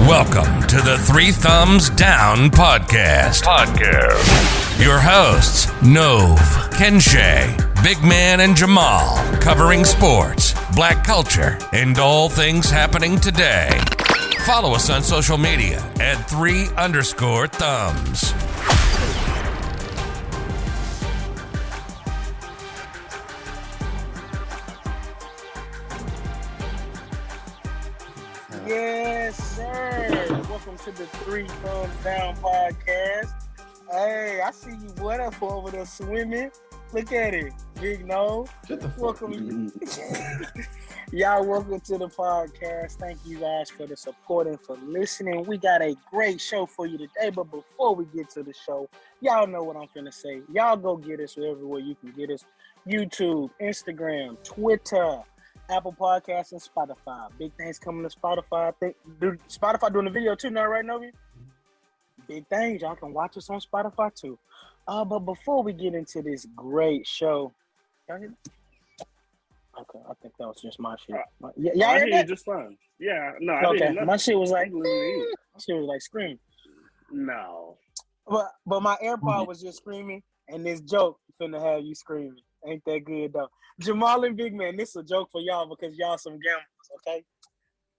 Welcome to the Three Thumbs Down Podcast. Your hosts, Nove, Kenshay, Big Man, and Jamal, covering sports, black culture, and all things happening today. Follow us on social media at 3_thumbs. Yes, sir. Welcome to the Three Thumbs Down Podcast. Hey, I see you what up over there swimming. Look at it, Big No. Shut the fuck Welcome. Y'all, welcome to the podcast. Thank you guys for the support and for listening. We got a great show for you today, but before we get to the show, y'all know what I'm finna say. Y'all go get us everywhere you can get us. YouTube, Instagram, Twitter, Apple Podcasts, and Spotify. Big things coming to Spotify. Spotify doing the video too now, right, Novi? Big things. Y'all can watch us on Spotify too. But before we get into this great show, y'all hear me? Okay, I think that was just my shit. Y'all I heard hear that? you just fine. Yeah, no, I Okay, didn't. my shit was like, screaming. No. But my AirPod was just screaming, and this joke finna have you screaming. Ain't that good though? Jamal and Big Man, this is a joke for y'all because y'all some gamblers, okay?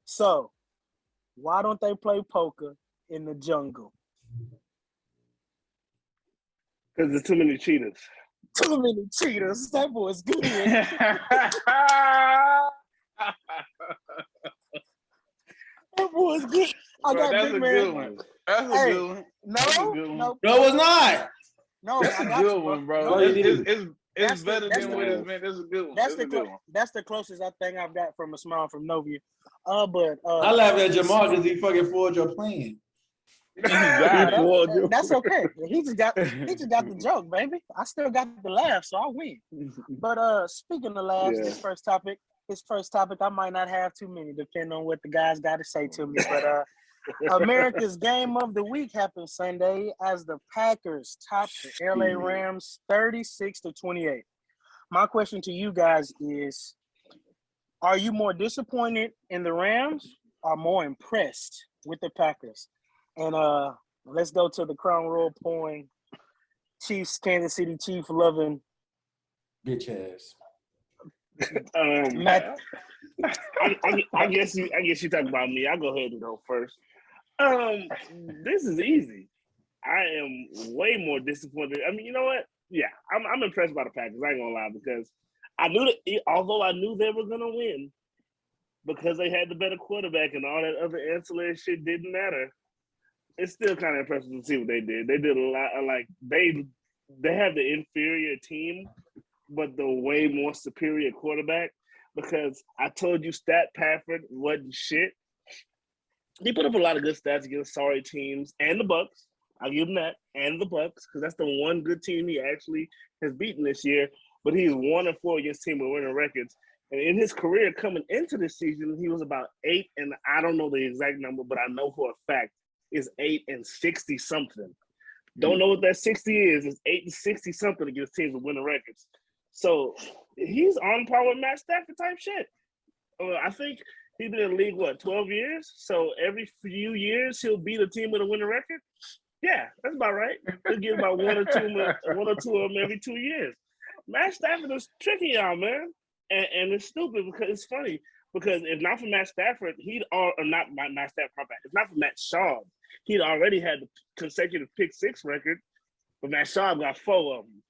So, why don't they play poker in the jungle? Because there's too many cheaters. Too many cheaters. That boy's good. That boy's good. I got that's Big a Man. good one. That's a Hey, good one. No, That's a good one. no, No, it's not. no. That's I a got good you, one, bro. No, It's That's better that's than the- what it's been. That's a good one. That's a good one. that's the closest I think I've got from a smile from Novia. But I laugh at Jamal because he fucking fooled your plan. That's okay. He just got the joke, baby. I still got the laugh, so I win. But speaking of laughs, Yeah. this first topic, I might not have too many, depending on what the guys got to say to me. But America's game of the week happened Sunday as the Packers topped the LA Rams 36-28. My question to you guys is: are you more disappointed in the Rams or more impressed with the Packers? And let's go to the Crown Royal pouring Chiefs, Kansas City Chief loving Bitch ass. Matt. I guess you talk about me. I'll go ahead and go first. This is easy. I am way more disappointed. I mean, you know what? Yeah, I'm impressed by the Packers. I ain't gonna lie, because I knew that, although I knew they were gonna win because they had the better quarterback and all that other ancillary shit didn't matter. It's still kind of impressive to see what they did. They did a lot. Like they have the inferior team, but the way more superior quarterback. Because I told you, Stat Pafford wasn't shit. He put up a lot of good stats against sorry teams and the Bucks. I'll give him that, and the Bucks, because that's the one good team he actually has beaten this year. But he's 1-4 against teams with winning records. And in his career coming into this season, he was about 8, and I don't know the exact number, but I know for a fact is 8-60 something. Don't know what that 60 is. It's 8-60 something against teams with winning records. So he's on par with Matt Stafford type shit. I think he's been in the league 12 years. So every few years he'll beat a team with a winning record. Yeah, that's about right. He'll get about one or two of them every 2 years. Matt Stafford is tricky, y'all, man, and it's stupid because it's funny. Because if not for Matt Stafford, not Matt Stafford, my bad. If not for Matt Schaub, he'd already had the consecutive pick six record, but Matt Schaub got 4 of them.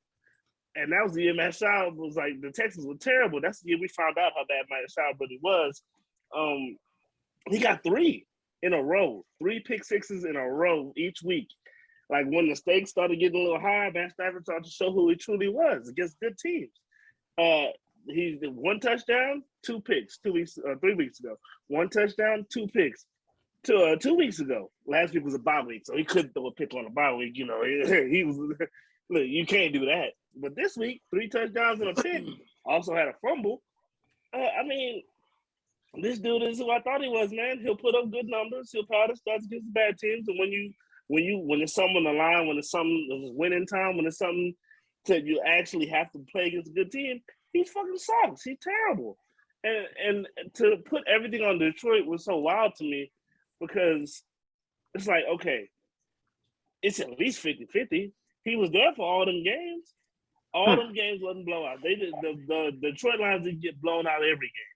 And that was the year Matt Schaub was like, the Texans were terrible. That's the year we found out how bad Matt Schaub really was. He got 3 in a row, 3 pick sixes in a row each week. Like when the stakes started getting a little high, Matt Stafford started to show who he truly was against good teams. He did 1 touchdown, 2 picks 3 weeks ago. 1 touchdown, 2 picks. 2 weeks ago. Last week was a bye week, so he couldn't throw a pick on a bye week. You know, he was. Look, you can't do that. But this week, 3 touchdowns and a pick. Also had a fumble. I mean, this dude is who I thought he was, man. He'll put up good numbers. He'll power the stats against bad teams. And when it's something on the line, when it's something it's winning time, when it's something that you actually have to play against a good team, he fucking sucks. He's terrible. And to put everything on Detroit was so wild to me. because it's like, okay, it's at least 50-50. He was there for all them games. All them games wasn't blowout. They did the Detroit Lions didn't get blown out every game.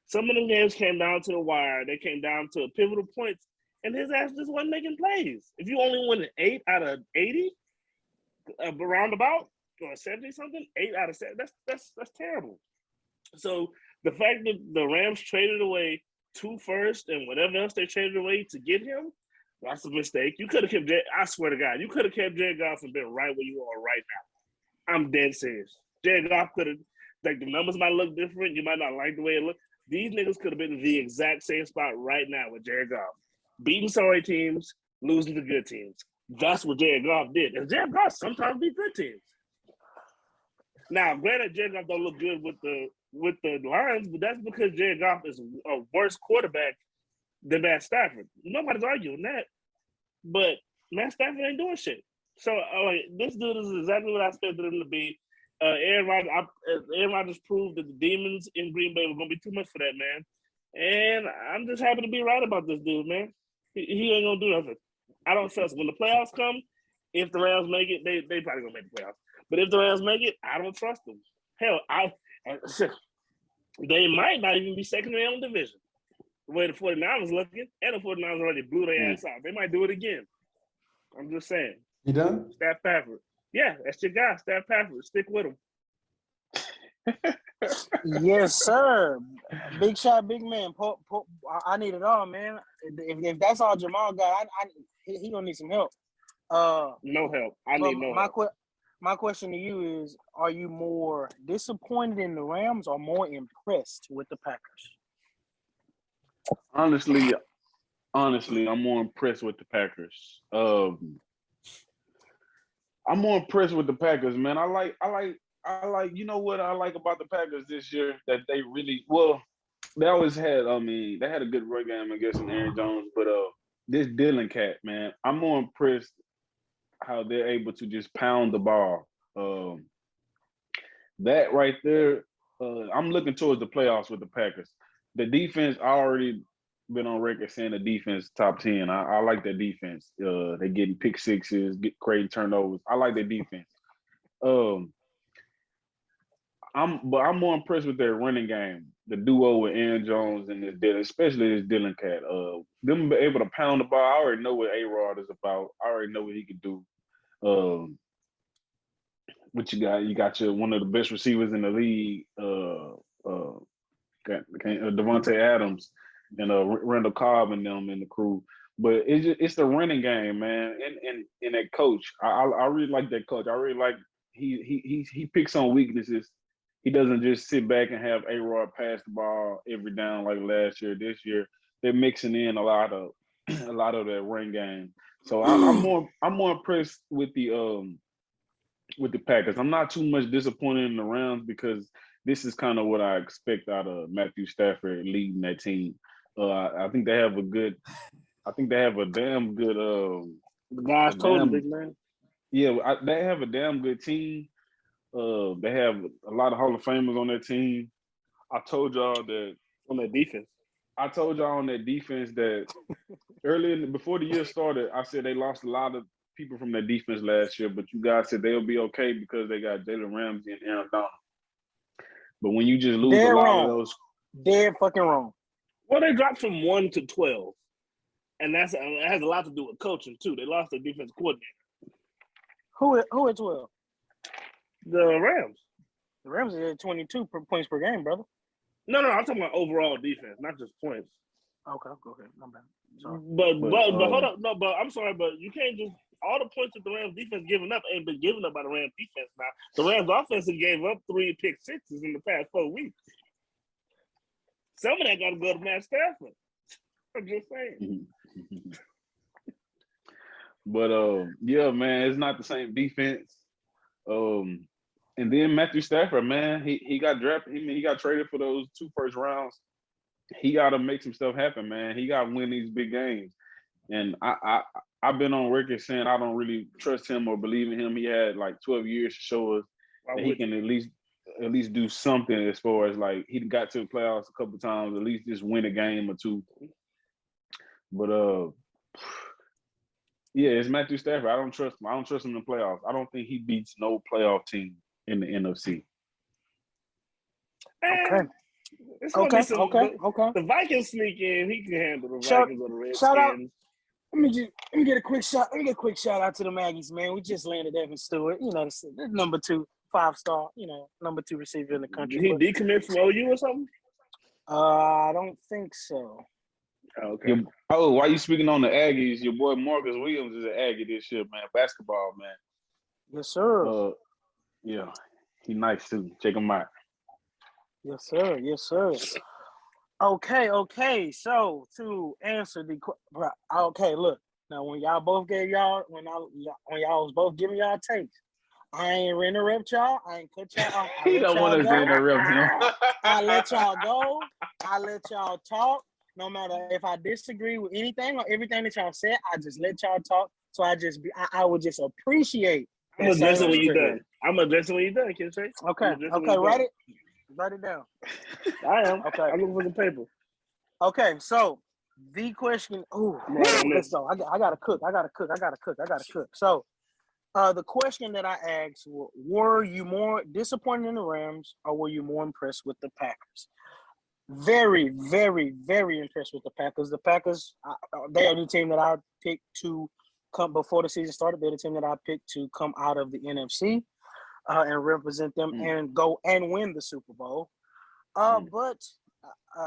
Some of them games came down to the wire. They came down to pivotal points, and his ass just wasn't making plays. If you only win 8 out of 80, roundabout or 70 something, 8 out of 7, that's terrible. So the fact that the Rams traded away 2 firsts and whatever else they traded away to get him, that's a mistake. You could have kept I swear to God, you could have kept Jared Goff and been right where you are right now. I'm dead serious. Jared Goff could have, like, the numbers might look different. You might not like the way it looked. These niggas could have been in the exact same spot right now with Jared Goff. Beating sorry teams, losing to good teams. That's what Jared Goff did. And Jared Goff sometimes beat good teams. Now, granted, Jared Goff don't look good with the Lions, but that's because Jared Goff is a worse quarterback than Matt Stafford. Nobody's arguing that. But Matt Stafford ain't doing shit. So this dude is exactly what I expected him to be. Aaron Rodgers proved that the demons in Green Bay were going to be too much for that man. And I'm just happy to be right about this dude, man. He ain't going to do nothing. I don't trust him. When the playoffs come, if the Rams make it, they probably going to make the playoffs. But if the Rams make it, I don't trust them. Hell, they might not even be second in their own division. The way the 49ers looking, and the 49ers already blew their ass out. They might do it again. I'm just saying. You done? Staff Pafford. Yeah, that's your guy, Staff Pafford. Stick with him. Yes, sir. Big shot, big man. I need it all, man. If that's all Jamal got, he gonna need some help. No help. I need no help. My question to you is: are you more disappointed in the Rams or more impressed with the Packers? Honestly, I'm more impressed with the Packers. I'm more impressed with the Packers, man. I like. You know what I like about the Packers this year? That they really they always had. I mean, they had a good run game against Aaron Jones, but this Dylan cat, man, I'm more impressed how they're able to just pound the ball. That right there, I'm looking towards the playoffs with the Packers. The defense, I already been on record saying the defense top 10. I like their defense. They getting pick sixes, creating turnovers. I like their defense. I'm more impressed with their running game. The duo with Aaron Jones and this Dylan, especially this Dylan cat. Them be able to pound the ball. I already know what A-Rod is about. I already know what he can do. What you got? You got one of the best receivers in the league, Devontae Adams and Randall Cobb and them in the crew. But it's the running game, man, and that coach. I really like that coach. I really like he picks on weaknesses. He doesn't just sit back and have A-Rod pass the ball every down like last year. This year, they're mixing in a lot of that run game. So I'm more impressed with the Packers. I'm not too much disappointed in the Rams because this is kind of what I expect out of Matthew Stafford leading that team. I think they have a damn good. The guys told him, big man. Yeah, they have a damn good team. They have a lot of Hall of Famers on their team. I told y'all that on their defense. I told y'all on their defense that before the year started, I said they lost a lot of people from their defense last year, but you guys said they'll be okay because they got Jalen Ramsey and Aaron Donald. But when you just lose a lot of those, dead fucking wrong. Well, they dropped from 1 to 12, and it has a lot to do with coaching too. They lost their defense coordinator. Who at 12? The Rams. The Rams are at 22 points per game, brother. No, I'm talking about overall defense, not just points. Okay, my bad. Sorry. But hold up, no, but I'm sorry, but you can't just all the points that the Rams defense giving up ain't been given up by the Rams defense. Now the Rams offense gave up 3 pick sixes in the past 4 weeks. Some of that got to go to Matt Stafford. I'm just saying. But yeah, man, it's not the same defense. And then Matthew Stafford, man, he got drafted. He got traded for those 2 first rounds. He got to make some stuff happen, man. He got to win these big games. And I've been on record saying I don't really trust him or believe in him. He had like 12 years to show us that he can at least do something as far as like he got to the playoffs a couple of times, at least just win a game or 2. But yeah, it's Matthew Stafford. I don't trust him. I don't trust him in the playoffs. I don't think he beats no playoff team in the NFC. Okay. It's gonna be some. Okay. The Vikings sneak in. He can handle the Shout Vikings or the out. Redskins. Let me get a quick shout. Let me get a quick shout out to the Maggies, man. We just landed Evan Stewart. You know, the number 2 5-star. You know, number 2 receiver in the country. Did he decommit from OU or something? I don't think so. Okay. Why you speaking on the Aggies? Your boy Marcus Williams is an Aggie this year, man. Basketball, man. Yes, sir. Yeah, he nice too. Check him out. Yes, sir. Yes, sir. Okay. So to answer okay, look. Now when y'all both gave y'all when y'all was both giving y'all takes, I ain't interrupt y'all. I ain't cut y'all off. He don't want us to interrupt him. I let y'all go. I let y'all talk. No matter if I disagree with anything or everything that y'all said, I just let y'all talk. So I would just appreciate. I'm addressing when you're done. Kinsey. Okay. Write it down. I am. Okay. I'm looking for the paper. Okay, so the question. Let's go. I gotta cook. So, the question that I asked: were you more disappointed in the Rams, or were you more impressed with the Packers? Very, very, very impressed with the Packers. The Packers, they are the team that I picked to come before the season started. They're the team that I picked to come out of the NFC. And represent them and go and win the Super Bowl. But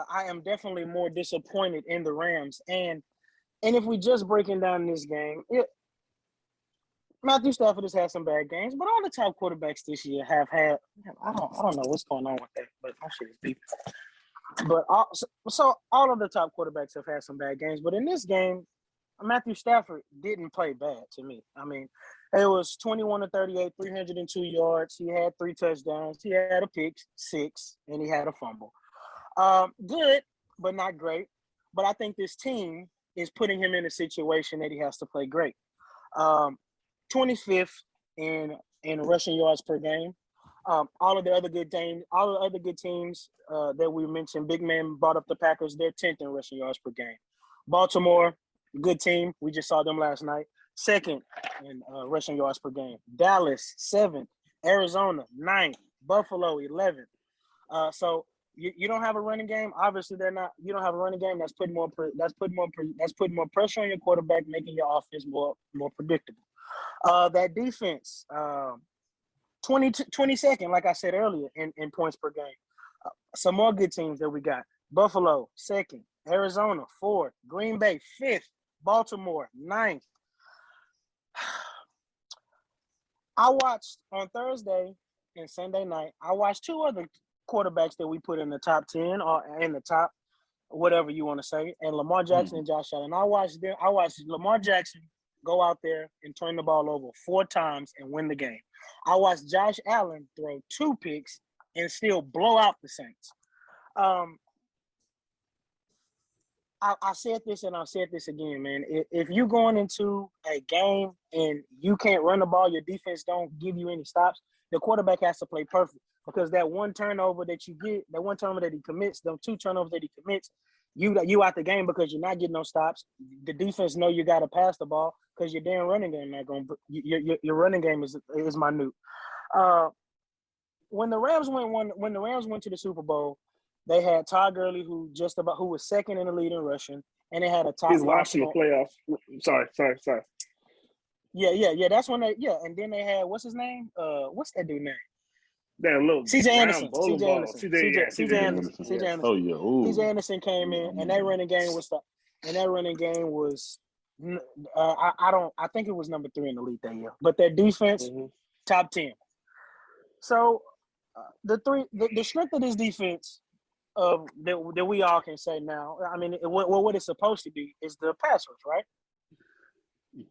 I am definitely more disappointed in the Rams. And if we just breaking down this game, Matthew Stafford has had some bad games, but all the top quarterbacks this year have had. I don't know what's going on with that, but my shit is beef. But so all of the top quarterbacks have had some bad games, but in this game, Matthew Stafford didn't play bad to me. I mean, it was 21-38, 302 yards. He had 3 touchdowns. He had a pick 6, and he had a fumble. Good, but not great. But I think this team is putting him in a situation that he has to play great. 25th in rushing yards per game. All of the other good teams that we mentioned, Big Man brought up the Packers. They're 10th in rushing yards per game. Baltimore, good team. We just saw them last night. 2nd in rushing yards per game. Dallas, 7th. Arizona, 9th. Buffalo, 11th. So you don't have a running game. Obviously, you don't have a running game. That's putting more pressure on your quarterback, making your offense more predictable. That defense, 22nd, like I said earlier, in points per game. Some more good teams that we got. Buffalo, 2nd. Arizona, 4th. Green Bay, 5th. Baltimore, 9th. I watched on Thursday and Sunday night, I watched 2 other quarterbacks that we put in the top 10 or in the top, whatever you want to say, and Lamar Jackson and Josh Allen. I watched Lamar Jackson go out there and turn the ball over 4 times and win the game. I watched Josh Allen throw 2 picks and still blow out the Saints. I said this and I'll say this again, man. If you're going into a game and you can't run the ball, your defense don't give you any stops, the quarterback has to play perfect, because that one turnover that you get, that one turnover that he commits, them 2 turnovers that he commits, you out the game because you're not getting no stops. The defense know you got to pass the ball because your damn running game not going. Your running game is minute. When the Rams went to the Super Bowl, they had Todd Gurley, who was 2nd in the lead in rushing, and they had a top. He's watching the playoffs. Sorry. Yeah. That's when and then they had, what's his name? What's that dude name? Damn, little CJ Anderson. CJ Anderson. Oh yeah. Ooh. CJ Anderson came in, and that running game was I think it was number 3 in the league that year. But their defense, top 10. So the strength of this defense that we all can say now, I mean, what it's supposed to be is the pass rush, right?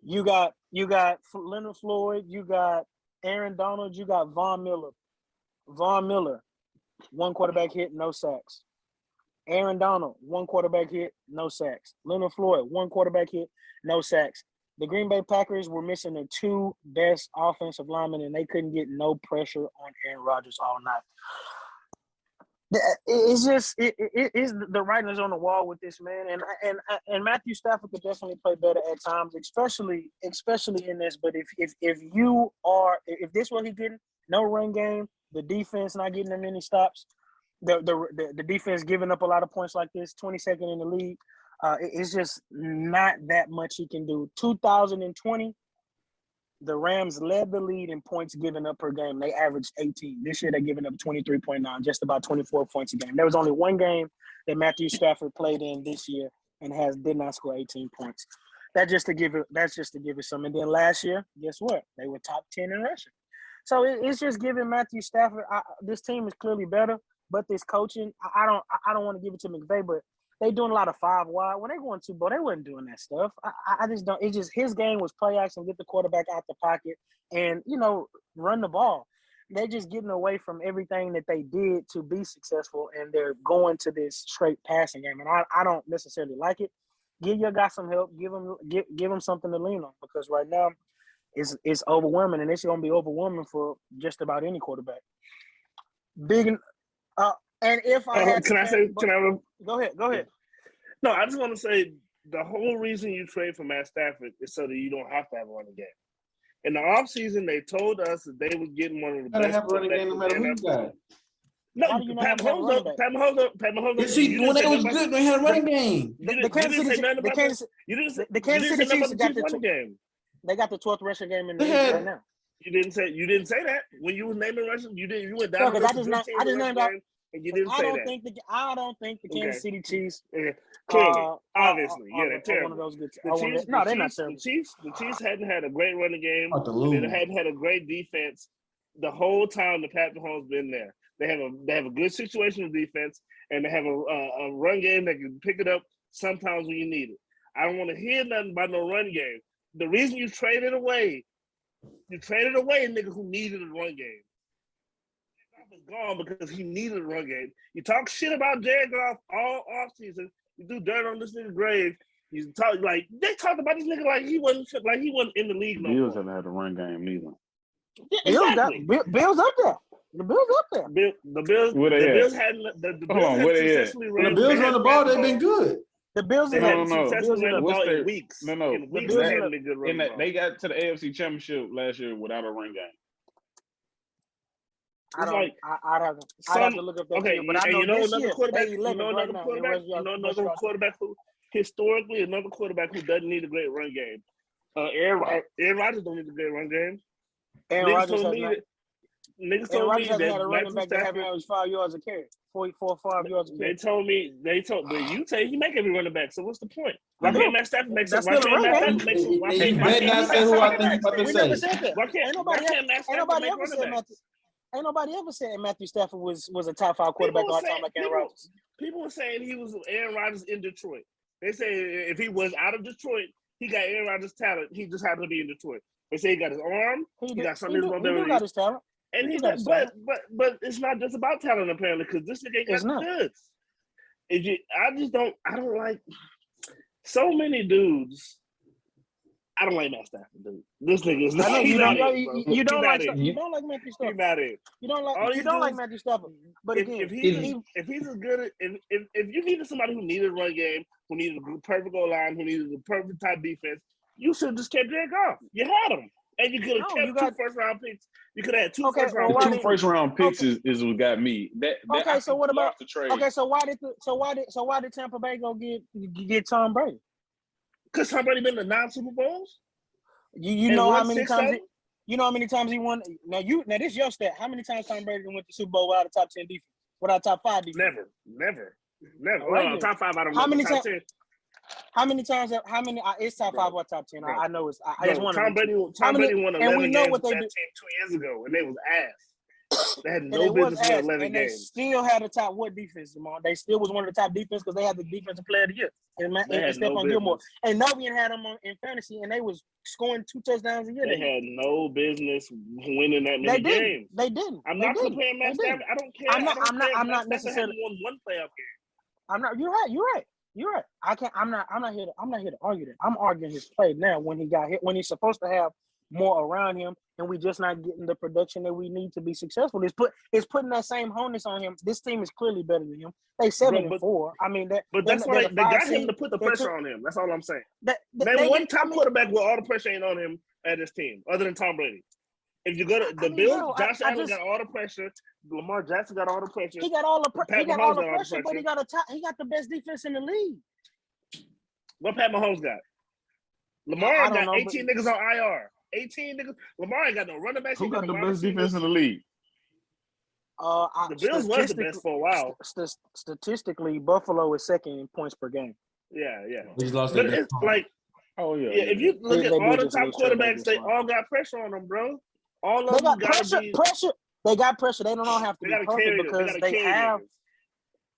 You got Leonard Floyd, you got Aaron Donald, you got Von Miller. 1 quarterback hit, no sacks. Aaron Donald, 1 quarterback hit, no sacks. Leonard Floyd, 1 quarterback hit, no sacks. The Green Bay Packers were missing their 2 best offensive linemen, and they couldn't get no pressure on Aaron Rodgers all night. It's just it is the writing is on the wall with this man, and Matthew Stafford could definitely play better at times, especially in this. But if this what he getting, no run game, the defense not getting him any stops, the defense giving up a lot of points like this, 22nd in the league, it's just not that much he can do. 2020. The Rams led the lead in points given up per game. They averaged 18. This year, they're giving up 23.9, just about 24 points a game. There was only one game that Matthew Stafford played in this year and did not score 18 points. That's just to give it some. And then last year, guess what? They were top 10 in rushing. So it's just giving Matthew Stafford. This team is clearly better, but this coaching, I don't want to give it to McVay, but they doing a lot of 5 wide. When they going 2 ball, they wasn't doing that stuff. I just don't. It's just his game was play action, get the quarterback out the pocket, and run the ball. They're just getting away from everything that they did to be successful, and they're going to this straight passing game. And I don't necessarily like it. Give your guy some help. Give him something to lean on, because right now it's overwhelming, and it's going to be overwhelming for just about any quarterback. And if I had go ahead. No, I just want to say the whole reason you trade for Matt Stafford is so that you don't have to have a running game. In the offseason, they told us that they would get one of the best. Have a running game no matter who you got. No, Pat Mahomes. When they was good, they had a running game. The Kansas City Chiefs got the running game. They got the 12th rushing game in the league right now. You didn't say that when you was naming rushing. You went down. I just named out. And you didn't say that. I don't think the Kansas City Chiefs. Clearly, obviously, they're terrible. One of those good. They're not terrible. The Chiefs hadn't had a great running game. They hadn't had a great defense the whole time the Pat Mahomes been there. They have a good situational defense, and they have a run game that can pick it up sometimes when you need it. I don't want to hear nothing about no run game. The reason you traded away a nigga who needed a run game. Was gone because he needed a run game. You talk shit about Jared Goff all offseason. You do dirt on this nigga's grave. You talk like they talked about this nigga like he wasn't in the league. No Bills haven't had a run game neither. Yeah, exactly. Bills up there. The Bills up there. The Bills hadn't. The Bills had successfully run. The Bills run the ball. They've been good. The Bills had successfully run the ball in weeks. No. In weeks they hadn't been good running the ball. They got to the AFC Championship last year without a run game. I'd have to look up that. Okay, but I know another quarterback who historically who doesn't need a great run game. Aaron Rodgers don't need a great run game. Aaron Rodgers told me that had a running back that averaged 5 yards a carry, 4 or 5 yards a carry. But you say he make every running back. So what's the point? Why can't Matt Stafford make some? You better not say who I think about to say. Why can't Matt Stafford make running backs? Ain't nobody ever said Matthew Stafford was a top 5 quarterback all time like Aaron Rodgers. People were saying he was Aaron Rodgers in Detroit. They say if he was out of Detroit, he got Aaron Rodgers' talent. He just happened to be in Detroit. They say he got his arm. He got some of his mobility. He got his talent. And but it's not just about talent apparently, because this nigga ain't got the goods. I don't like so many dudes. I don't like Matt Stafford, dude. This nigga is not. You don't like Matthew Stafford. He's not it. You don't like Matthew Stafford. But if he's as good, if you needed somebody who needed a run game, who needed a perfect goal line, who needed a perfect type defense, you should have just kept Jared Goff. You had him, and you could have kept 2 first-round picks. You could have had 2 first-round picks. 2 first-round picks is what got me. So what about the trade? Okay, so why did Tampa Bay go get Tom Brady? Because Tom Brady been to 9 Super Bowls. You know how many times? You know how many times he won? Now this is your stat. How many times Tom Brady went to Super Bowl without a top 10 defense? Without top 5 defense? Never. Well, top 5 I don't know. How many times? How many? It's top 5 or top 10. I know it's. I just want Tom Brady won 11 games with that team 2 years ago, and they was ass. They had no business winning 11 games. They still had a top what defense, Jamal? They still was one of the top defense because they had the defensive player of the year. And Stephon Gilmore. And Novian had them in fantasy, and they was scoring 2 touchdowns a year. They had no business winning that many games. They didn't. I'm not comparing Matt Stafford. I don't care. I'm not necessarily won 1 playoff game. I'm not. You're right. I'm not here to argue that. I'm arguing his play now when he got hit, when he's supposed to have more around him, and we just not getting the production that we need to be successful. It's putting that same onus on him. This team is clearly better than him. They 7-4. I mean that. But that's why they got him to put the pressure on him. That's all I'm saying. Name one top quarterback with all the pressure ain't on him at this team, other than Tom Brady. If you go to the Bills, Josh Allen got all the pressure. Lamar Jackson got all the pressure. He got all the pressure, but he got the best defense in the league. What Pat Mahomes got? Lamar got 18 niggas on IR. 18 niggas. Lamar ain't got no running back. Who got the best defense in the league? The Bills was the best for a while. Statistically, Buffalo is second in points per game. Yeah. He's lost but it's like, if you look at all the top quarterbacks, they all got pressure on them, bro. All of them got pressure. They got pressure. They don't all have to be perfect because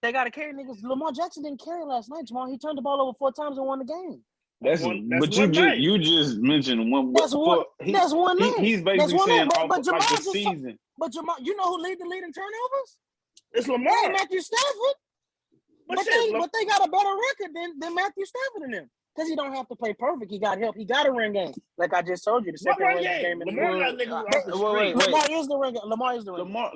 they got to carry niggas. Lamar Jackson didn't carry last night, Jamal. He turned the ball over 4 times and won the game. You just mentioned one. That's one name. He's basically saying off Jamal like the season. But Jamal, you know who lead the lead in turnovers? It's Lamar. It ain't Matthew Stafford. But they got a better record than Matthew Stafford in them. Because he don't have to play perfect. He got help. He got a ring game. Like I just told you, the second ring game in the Lamar got niggas off the street. Lamar is the ring game.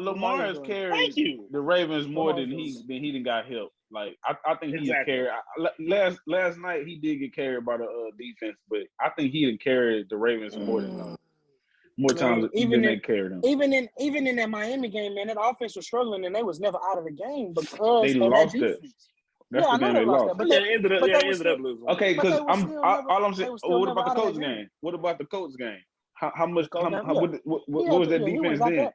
Lamar has carried the Ravens more than he didn't got help. Like I think he carried. Last night he did get carried by the defense, but I think he didn't carry the Ravens more times than they carried him. Even in that Miami game, man, that offense was struggling and they was never out of the game because they lost it. That's the game they lost. But they ended up losing. Okay, because all I'm saying. What about the Colts game? What about the Colts game? How much? What was that defense then?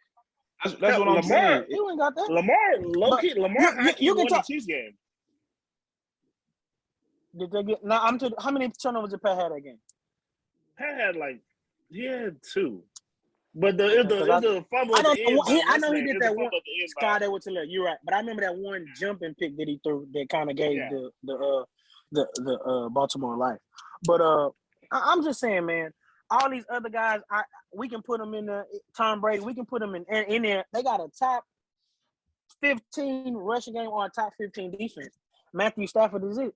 That's what I'm saying. You ain't got that. Lamar, you can talk. Chiefs game. Did they get? Now how many turnovers did Pat have that game? Pat had 2. But the fumble. I know he did that one. Sky, that was to left. You're right, but I remember that one jumping pick that he threw that kind of gave the Baltimore life. But I'm just saying, man, all these other guys, we can put them in the Tom Brady. We can put them in there. They got a top 15 rushing game or a top 15 defense. Matthew Stafford is it.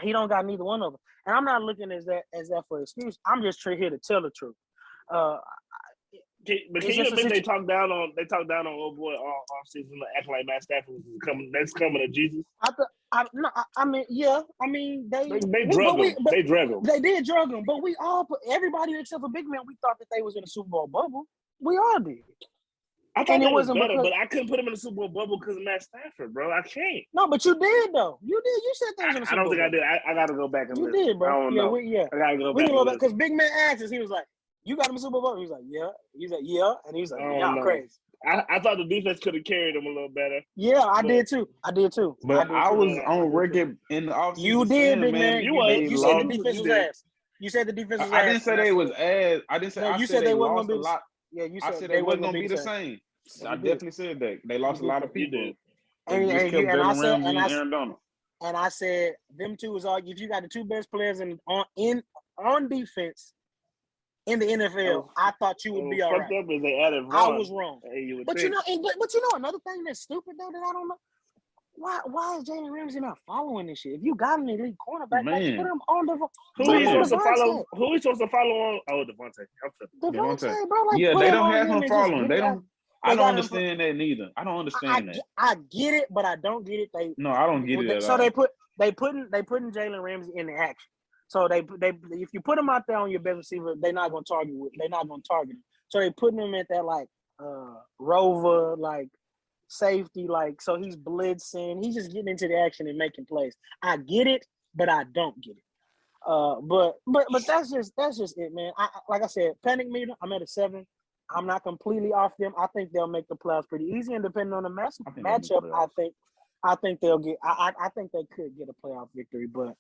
He don't got neither one of them. And I'm not looking as that for an excuse. I'm just here to tell the truth. Can you admit they talked down on old boy all season, acting like Matt Stafford was coming to Jesus? They drug him. They drug him. They did drug him, but we all everybody except for Big Man, we thought that they was in a Super Bowl bubble. We all did. I thought it was better, but I couldn't put him in the Super Bowl bubble because of Matt Stafford, bro. I can't. No, but you did though. You did. You said that was in the Super Bowl. I don't think I did. I got to go back and listen. You did, bro. I don't know. I got to go back because Big Man asked us. He was like, "You got him in the Super Bowl?" He was like, "Yeah." He's like, "Yeah," and he's like, "Y'all crazy." I thought the defense could have carried him a little better. Yeah, I did too. But I was on record in the offseason. You did, Big Man. You said the defense was ass. You said the defense was ass. I didn't say they was ass. I didn't say. No, you said they wasn't lost a lot. Yeah, you said they wasn't gonna be the same. I definitely said that they lost a lot of people. And I said them two is all. If you got the 2 best players on defense in the NFL, I thought you would be all right. Up is they added I was wrong. But think. you know another thing that's stupid though that I don't know. Why is Jalen Ramsey not following this shit? If you got an elite cornerback, put him on the. Who are you supposed to follow on? Oh, Devontae, bro. Like, yeah, they don't have him following. They don't. I don't understand that neither. I don't understand that. I get it, but I don't get it. I don't get it at all. So they putting Jalen Ramsey in the action. So they if you put him out there on your best receiver, they're not gonna target him. So they putting him at that like rover, like safety, like so he's blitzing. He's just getting into the action and making plays. I get it, but I don't get it. But that's just it, man. Like I said, panic meter. I'm at a 7. I'm not completely off them. I think they'll make the playoffs pretty easy, and depending on the matchup, I think they'll get. I think they could get a playoff victory, but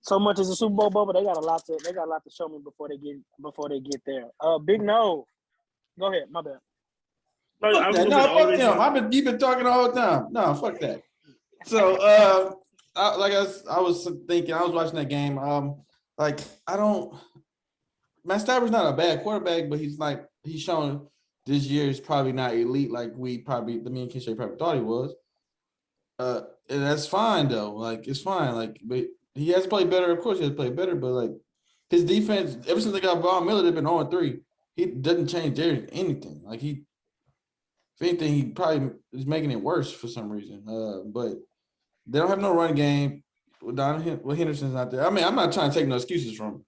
so much as a Super Bowl bubble, they got a lot to show me before they get there. Big No, go ahead. My bad. You've been talking the whole time. No, fuck that. So, I was thinking, I was watching that game. Matt Stafford's not a bad quarterback, but he's shown this year is probably not elite like me and Kinshay probably thought he was. And that's fine though. Like it's fine. But he has played better. Of course, he has played better. But his defense, ever since they got Von Miller, they've been 0-3. he doesn't change anything. Like if anything, he probably is making it worse for some reason. But they don't have no run game. Henderson's not there. I mean, I'm not trying to take no excuses from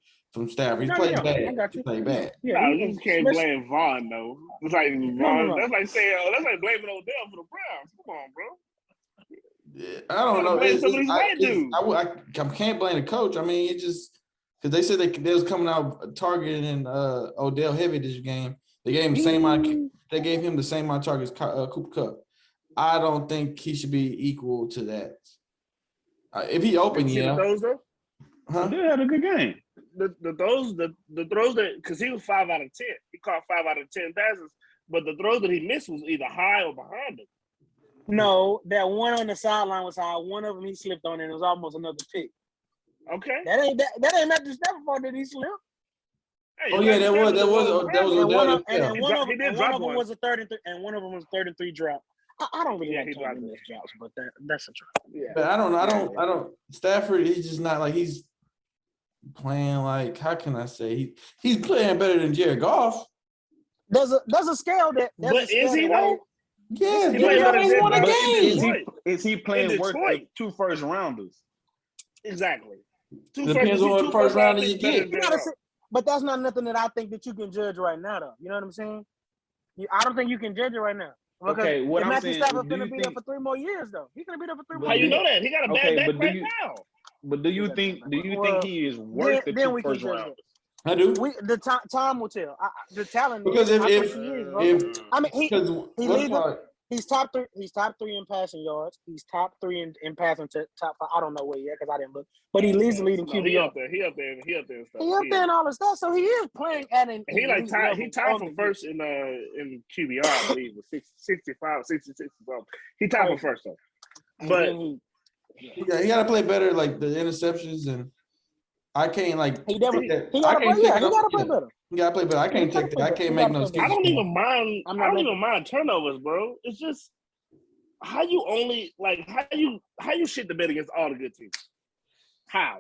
Stafford. He's played bad. I got you. He played bad. Yeah, No, you can't blame Vaughn though. It's like Vaughn. No. That's like saying, that's like blaming Odell for the Browns. Come on, bro. Yeah, I don't know. I can't blame the coach. I mean, it just because they said they was coming out targeting Odell heavy this game. They gave him the same amount. They gave him the same amount of targets Cooper Kupp. I don't think he should be equal to that. If he open, yeah. The throws, though? Huh? They had a good game. The throws that because he was 5 out of 10. He caught 5 out of 10 passes, but the throws that he missed was either high or behind him. No, that one on the sideline was high. One of them he slipped on, and it was almost another pick. Okay. That ain't Matthew Stafford fault that he slipped. Hey, Oh yeah, that was Odell. And one of them one. was a 3rd and 3, and one of them was 3rd and 3 drop. I don't really like talking those drops, but that's a drop. Yeah. But I don't. Stafford, he's just not like he's playing like. How can I say he's playing better than Jared Goff? There's a scale that. But is he though? Yeah, he won a game. Is he playing worth 2 first rounders? Exactly. Depends on what first rounder you get. But that's not nothing that I think that you can judge right now, though. You know what I'm saying? I don't think you can judge it right now. Because okay, what I'm Matthew saying, Stafford going to be there for 3 more years, though. He's going to be there for 3 more How years. you know that? He got a bad back right now. But do you think he is worth the 2 first rounders? I do. Time will tell. The talent. Because he's top 3. He's top 3 in passing yards. He's top 3 in passing to top 5. I don't know where yet because I didn't look. But he leads the leading QB. He up there and stuff. He up there and all the stuff. So he is playing at an. He tied for first in QBR. I believe with 65, 66 or something. He tied for first though. But he got to play better, like the interceptions, and I can't like. He got to play better. You gotta play better. I can't take that. I can't make no excuses. I don't even mind turnovers, bro. It's just how you only how you shit the bed against all the good teams. How?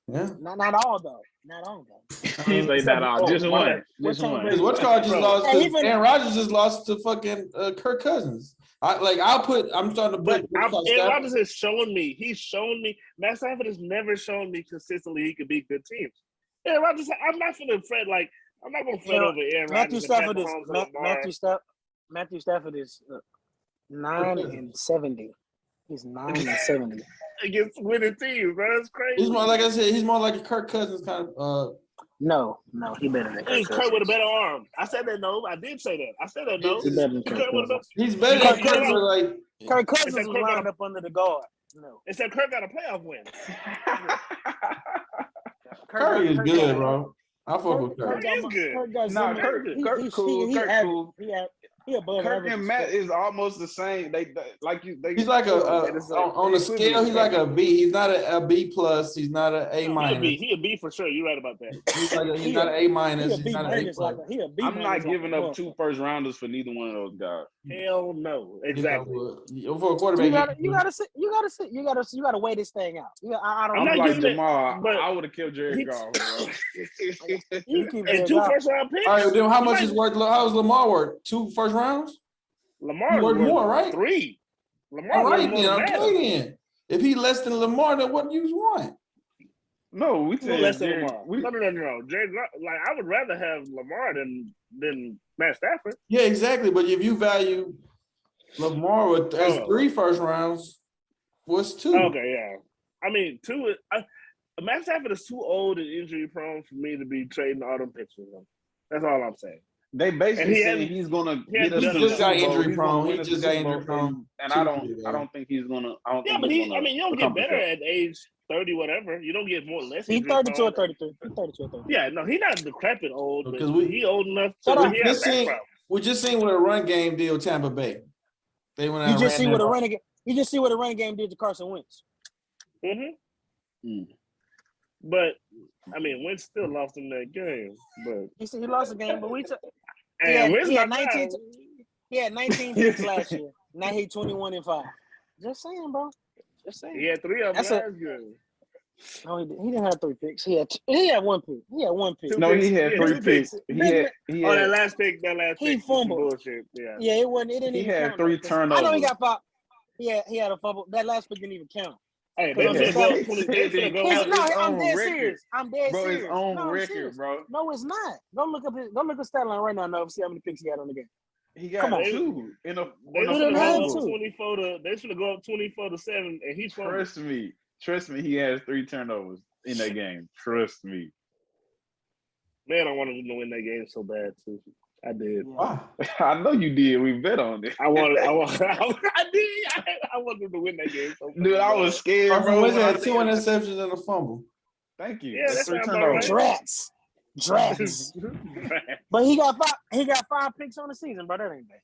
Yeah. Not all though. Not all though. He's like not all. Just one. Just one. Because what Carl just lost? Aaron Rodgers just lost to fucking Kirk Cousins. I'm starting to put. Aaron Rodgers is showing me. He's shown me. Matt Stafford has never shown me consistently he could beat good teams. Aaron Rodgers, I'm not going to fret I'm not going to fret over Aaron Rodgers. Matthew Stafford is 9-70. He's 9-70 against winning teams, bro. That's crazy. He's more like I said. He's more like a Kirk Cousins kind of. No, he better than Kirk. Kirk with a better arm. I said that. No, I did say that. I said that. No, he's better than Kirk Cousins. He's better than Kirk. Kirk Cousins is lined up under the guard. No, except Kirk got a playoff win. Curry is good, bro. I fuck with Curry. Kirk is good. Kirk cool. Kirk cool. Kirk and Matt is almost the same. He's like on the scale. He's like a B. He's not a B plus. He's not an A minus. He a B for sure. You're right about that. He's not an A minus. He's not an A plus. I'm not giving up 2 first rounders for neither one of those guys. Hell no. Exactly. For a quarterback, you gotta weigh this thing out. I'm like Jamal. I would have killed Jared Goff. And 2 first round picks. All right, then how much is worth? How is Lamar worth? 2 first rounds? Lamar worth more, right? 3. Lamar all right, then. If he less than Lamar, then what do you want? No, we said less than Lamar. No. Jared, I would rather have Lamar than Matt Stafford. Yeah, exactly. But if you value Lamar with as 3 first rounds, what's 2? Okay, yeah. I mean, 2 is Matt Stafford is too old and injury prone for me to be trading all them picks with him. That's all I'm saying. They basically saying he's gonna get us. He just got injury prone. He just got injury prone. And I don't think he's gonna. Yeah, but you don't get better at age 30, whatever. You don't get less. He's 32 or 33. He's 32 or 33. Yeah, no, he's not decrepit old, but he old enough to. We just seen what a run game did with Tampa Bay. They went out. You just see what a running game did to Carson Wentz. But I mean, Wentz still lost in that game. But he lost the game, but he had 19 picks last year. Now he's 21-5. Just saying, bro. Just saying. He had 3 of them last game. No, he didn't have 3 picks. He had one pick. He had 1 pick. No, he had 3 picks. That last pick. He fumbled. Bullshit. Yeah. Yeah, it wasn't. It didn't He even had count. 3 turnovers. I know he got 5. Yeah, he had a fumble. That last pick didn't even count. Hey, they finna go up 20. They finna go up. No, I'm dead serious. I'm dead bro, serious. it's on No, record, bro. No, it's not. Go look up stat line right now. No, see how many picks he had on the game. He got 2 in a They should have go up 2. 24 to. They should go up 24-7, and he's Trust me. He has 3 turnovers in that game. Trust me. Man, I wanted him to win that game so bad too. I did. Wow. I know you did. We bet on it. I did. I wanted him to win that game so bad. Dude, I was scared, Carson bro. Wentz had 2 interceptions and a fumble. Thank you. Yeah, that's 3 about turnovers. right. Drats. But he got 5 picks on the season, bro. That ain't bad,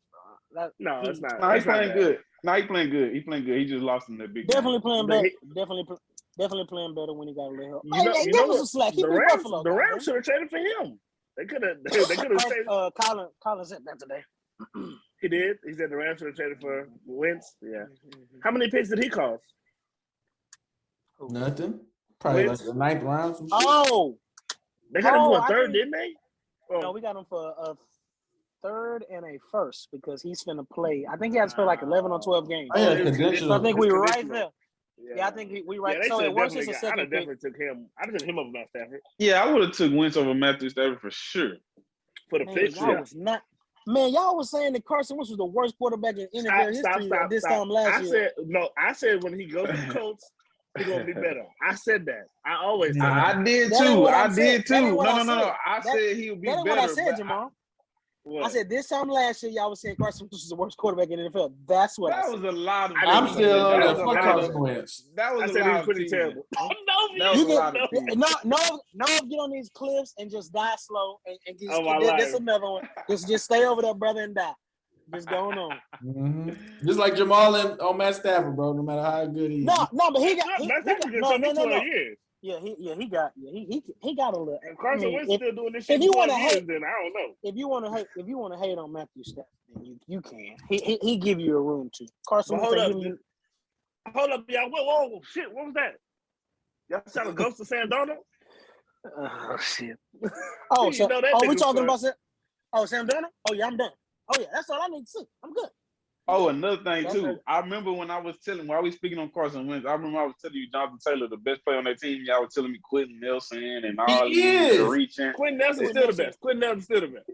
bro. No, it's not. No, he's playing good. He playing good. He just lost in that big Definitely game. playing better. Definitely playing better when he got a little help. You Give know him some slack. He the beat Rams, Buffalo. the Rams should have traded for him. They could have. They could have traded. Colin said that today. He did. He said the Rams should have traded for Wentz. Yeah. How many picks did he cost? Nothing. Probably Wentz? like the 9th round. Some shit. Oh, They got him for a I third, think- didn't they? Oh. no, we got him for a 3rd and a 1st because he's finna play. I think he has to play like 11 or 12 games. I had it's conditional. So I think we It's were right conditional. there. Yeah, I think we right. they So should it works definitely as a I'd have second pick. definitely took him. I'd have took him over Matt Stafford Yeah, I would have took Wentz over Matthew Stafford for sure. for the Man, fifth. y'all was not. Man, y'all was saying that Carson Wentz was the worst quarterback in NFL history at this time last year. I said when he goes to the Colts, he's gonna be better. I said that. I always said Yeah. that. I did That ain't too. what I I'm did saying. That ain't too. what I No. said. I said he would be That ain't better. what I said, but Jamal. What? I said this time last year, y'all was saying Carson Wentz was the worst quarterback in the NFL. That's what I that said. was a lot of. I'm still on that that was a fuck lot Carson of. Wentz. That was I a said he lot was of pretty teasing. terrible. That You was a can lot of teasing. no get on these cliffs and just die slow and just Oh, my this life. another one. Just stay over there, brother, and die. Just going on. Just like Jamal and on Matt Stafford, bro. No matter how good he is. No, but he got Matt Stafford gets no. 12 years. Yeah, he got a little. And Carson I mean, Wentz still doing this if shit you for 12 wanna years, hate- then I don't know. if you want to hate on Matthew Stafford, then you can. He give you a room to. Carson But Wentz hold give up. you. Hold up, y'all. Whoa, shit. What was that? Y'all trying to ghost to Sam Darnold? Oh shit. You So, know that we nigga talking suck. about Sam? Oh, Sam Darnold? Oh yeah, I'm done. Oh yeah, that's all I need to see. I'm good. Oh, another thing That's too. right. I remember when I was speaking on Carson Wentz. I remember I was telling you Jonathan Taylor, the best player on that team. Y'all was telling me Quentin Nelson and all He these is. reaching. Quentin Nelson's still the best. Quentin Nelson's still the best.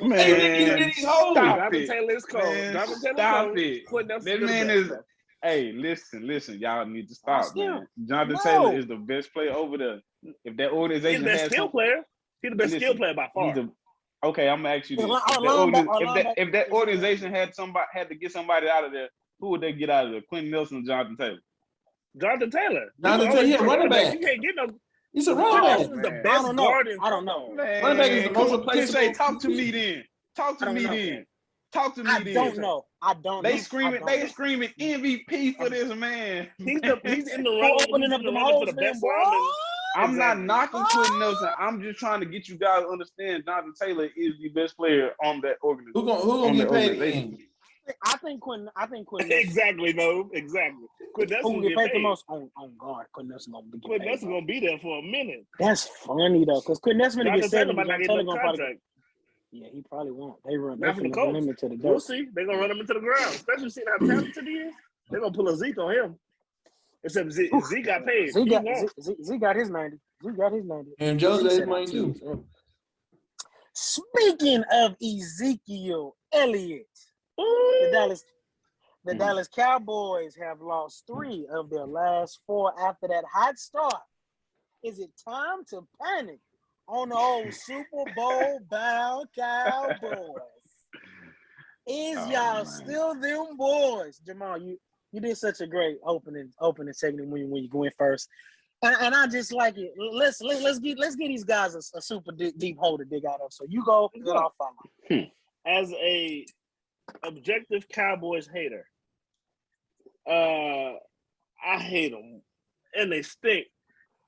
Man, stop Jonathan it. Taylor is cold. Man, Jonathan Taylor stop cold. it. Quentin Nelson's That still the man best. is. Hey, listen. Y'all need to stop, still- man. Jonathan No. Taylor is the best player over there. If that He's organization the best has skill player. He's the best skill Listen, player by far. okay, I'm gonna ask you this: Our if that linebacker- organization had to get somebody out of there, who would they get out of there? Quentin Nelson or Jonathan Taylor? Jonathan Taylor. Jonathan Taylor, he a running back. You can't get no. He's a Quentin running back. Nelson's the Man. best I don't know. guard in I don't know. football. Man, Running back is the most come on, replaceable. Kinsey, talk to me then. Talk to I don't me know. then. Talk to me I then. don't know. I don't They know. screaming. I They don't know. screaming MVP for this man. He's in the Who running. opening He's up in the them running holes for the then, best boy? lineman. I'm not Exactly. knocking Quentin Nelson. I'm just trying to get you guys to understand Jonathan Taylor is the best player on that organization. Who gonna get paid again? I think Quentin. Exactly, no, exactly. Quentin Who Nelson can get get paid the paid. most on guard? Quentin Nelson gonna get Quentin paid. Nelson gonna be there for a minute. That's funny though, because Quentin Nelson gonna Jonathan get Taylor 70. might not Jonathan get Taylor no gonna probably. contract. Yeah, he probably won't. They Not for the finna run Colts. him into the dirt. We'll see. They're gonna run him into the ground, especially seeing how talented he is. They're gonna pull a Zeke on him. Except Zeke got paid. Zeke He got, won't. Zeke got his 90. Zeke got his 90. And Jones got Zeke his said money that too. too. Speaking of Ezekiel Elliott, the Dallas Cowboys have lost 3 of their last 4 after that hot start. Is it time to panic on the old Super Bowl bound Cowboys? Y'all still them boys? Jamal, you did such a great opening segment when you go in first. And I just like it. Let's get these guys a super deep hole to dig out of. So you go, then I'll follow. As a objective Cowboys hater, I hate them, and they stink.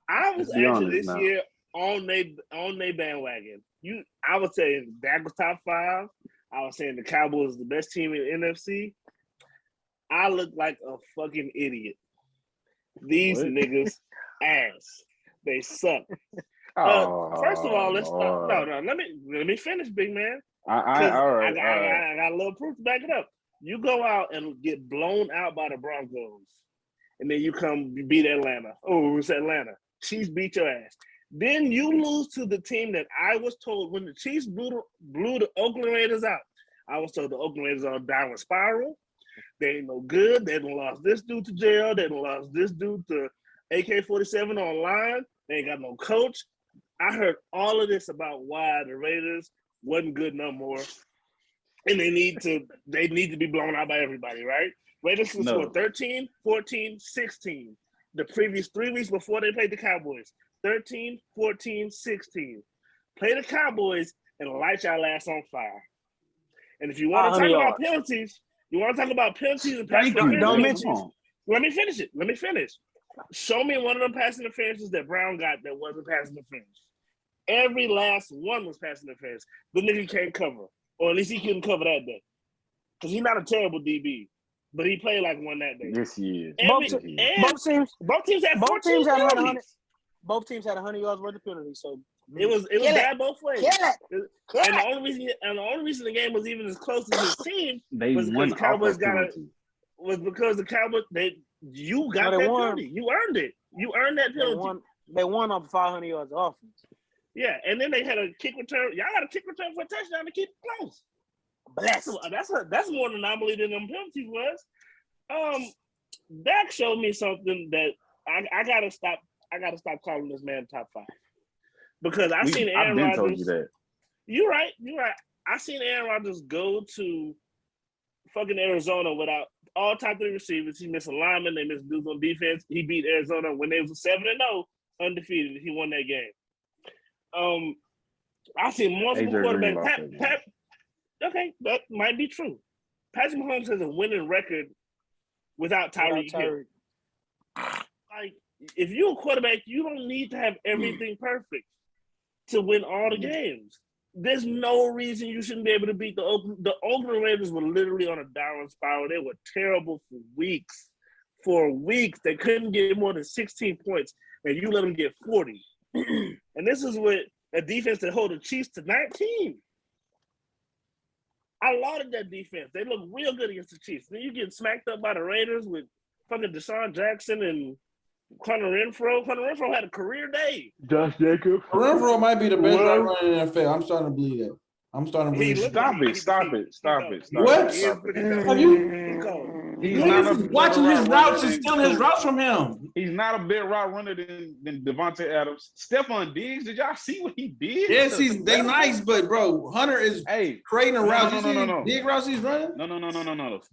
I was actually this year on they bandwagon. I was saying Dak was top 5. I was saying the Cowboys was the best team in the NFC. I look like a fucking idiot. These niggas ass. They suck. First of all, let's start. No. Let me finish, big man. All right. I got a little proof to back it up. You go out and get blown out by the Broncos, and then you come beat Atlanta. Oh, it's Atlanta. Chiefs beat your ass. Then you lose to the team that I was told when the Chiefs blew the Oakland Raiders out. I was told the Oakland Raiders are on a downward spiral. They ain't no good. They done lost this dude to jail. They done lost this dude to AK-47 online. They ain't got no coach. I heard all of this about why the Raiders wasn't good no more. And they need to be blown out by everybody, right? Raiders scored 13, 14, 16. The previous 3 weeks before they played the Cowboys. 13, 14, 16. Play the Cowboys and light y'all ass on fire. And if you want to talk about penalties, and pass interference. Don't mention. Let me finish it. Let me finish. Show me one of them pass interferences that Brown got that wasn't pass interference. Every last one was pass interference. The nigga can't cover. Or at least he couldn't cover that day. Because he's not a terrible DB. But he played like one that day. Yes, he is. Both teams had 14 penalties. Both teams had 100 yards worth of penalties. So it was bad both ways. And the only reason the game was even as close as his team was because the Cowboys the Cowboys you got that penalty. You earned it. You earned that penalty. They won off 500 yards of offense. Yeah, and then they had a kick return. Y'all got a kick return for a touchdown to keep it close. That's more an anomaly than them penalties was. Dak showed me something that I gotta stop calling this man top 5 because I've seen Aaron Rodgers. Told you that. You're right. I seen Aaron Rodgers go to fucking Arizona without all top 3 receivers. He missed a lineman. They missed dudes on defense. He beat Arizona when they was 7-0, undefeated. He won that game. I seen multiple quarterbacks. Okay, that might be true. Patrick Mahomes has a winning record without Tyreek Hill. Like, if you're a quarterback, you don't need to have everything perfect to win all the games. There's no reason you shouldn't be able to beat the Oakland Raiders. Were literally on a downward spiral. They were terrible for weeks. For weeks, they couldn't get more than 16 points, and you let them get 40. And this is with a defense that hold the Chiefs to 19. I lauded that defense. They look real good against the Chiefs. Then you get smacked up by the Raiders with fucking Deshaun Jackson and Hunter Renfrow. Hunter Renfrow had a career day. Josh Jacobs. Renfrow might be the best runner in the NFL. I'm starting to believe that. Stop it. What? Have you? Watching his routes and stealing his routes from him. He's not a better route runner than Devontae Adams. Stephon Diggs, did y'all see what he did? Yes, they nice, but bro, Hunter is creating a route. No. Big routes he's running? No.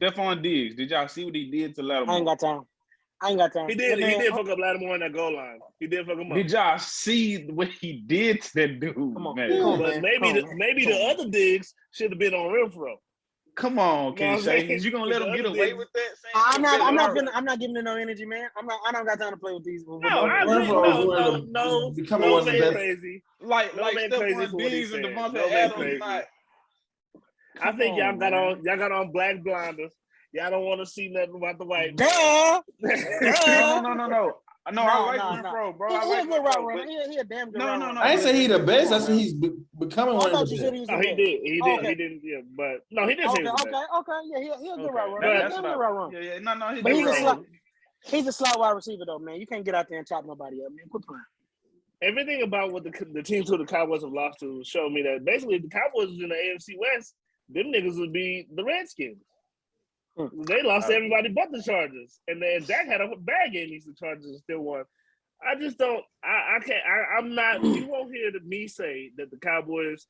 Stephon Diggs, did y'all see what he did to Lattimore? I ain't got time. He did fuck up Lattimore on that goal line. He did fuck him up. Did y'all see what he did to that dude? Come on, man. But maybe the other Diggs should have been on Renfrow. Come on, K-Shay. Is you gonna let him get away with that? I'm not giving it no energy, man. I don't got time to play with these. No, man crazy. Like Stephon Diggs and Devontae Adams. I think y'all got on black blinders. Y'all don't want to see nothing about the white. Duh. No, I like Renfrow, bro. He's a good route runner. He a damn good route runner. I ain't say he the best. I said he's becoming one of the best. He didn't. Yeah, but no, he didn't. Okay. Yeah, he's a good route runner. He's a good route runner. Yeah. He's a slot wide receiver though, man. You can't get out there and chop nobody up, man. Quit playing. Everything about what the teams who the Cowboys have lost to showed me that basically if the Cowboys was in the AFC West, them niggas would be the Redskins. They lost everybody but the Chargers. And then Dak had a bad game against the Chargers and still won. I just don't – I can't – I'm not – you won't hear me say that the Cowboys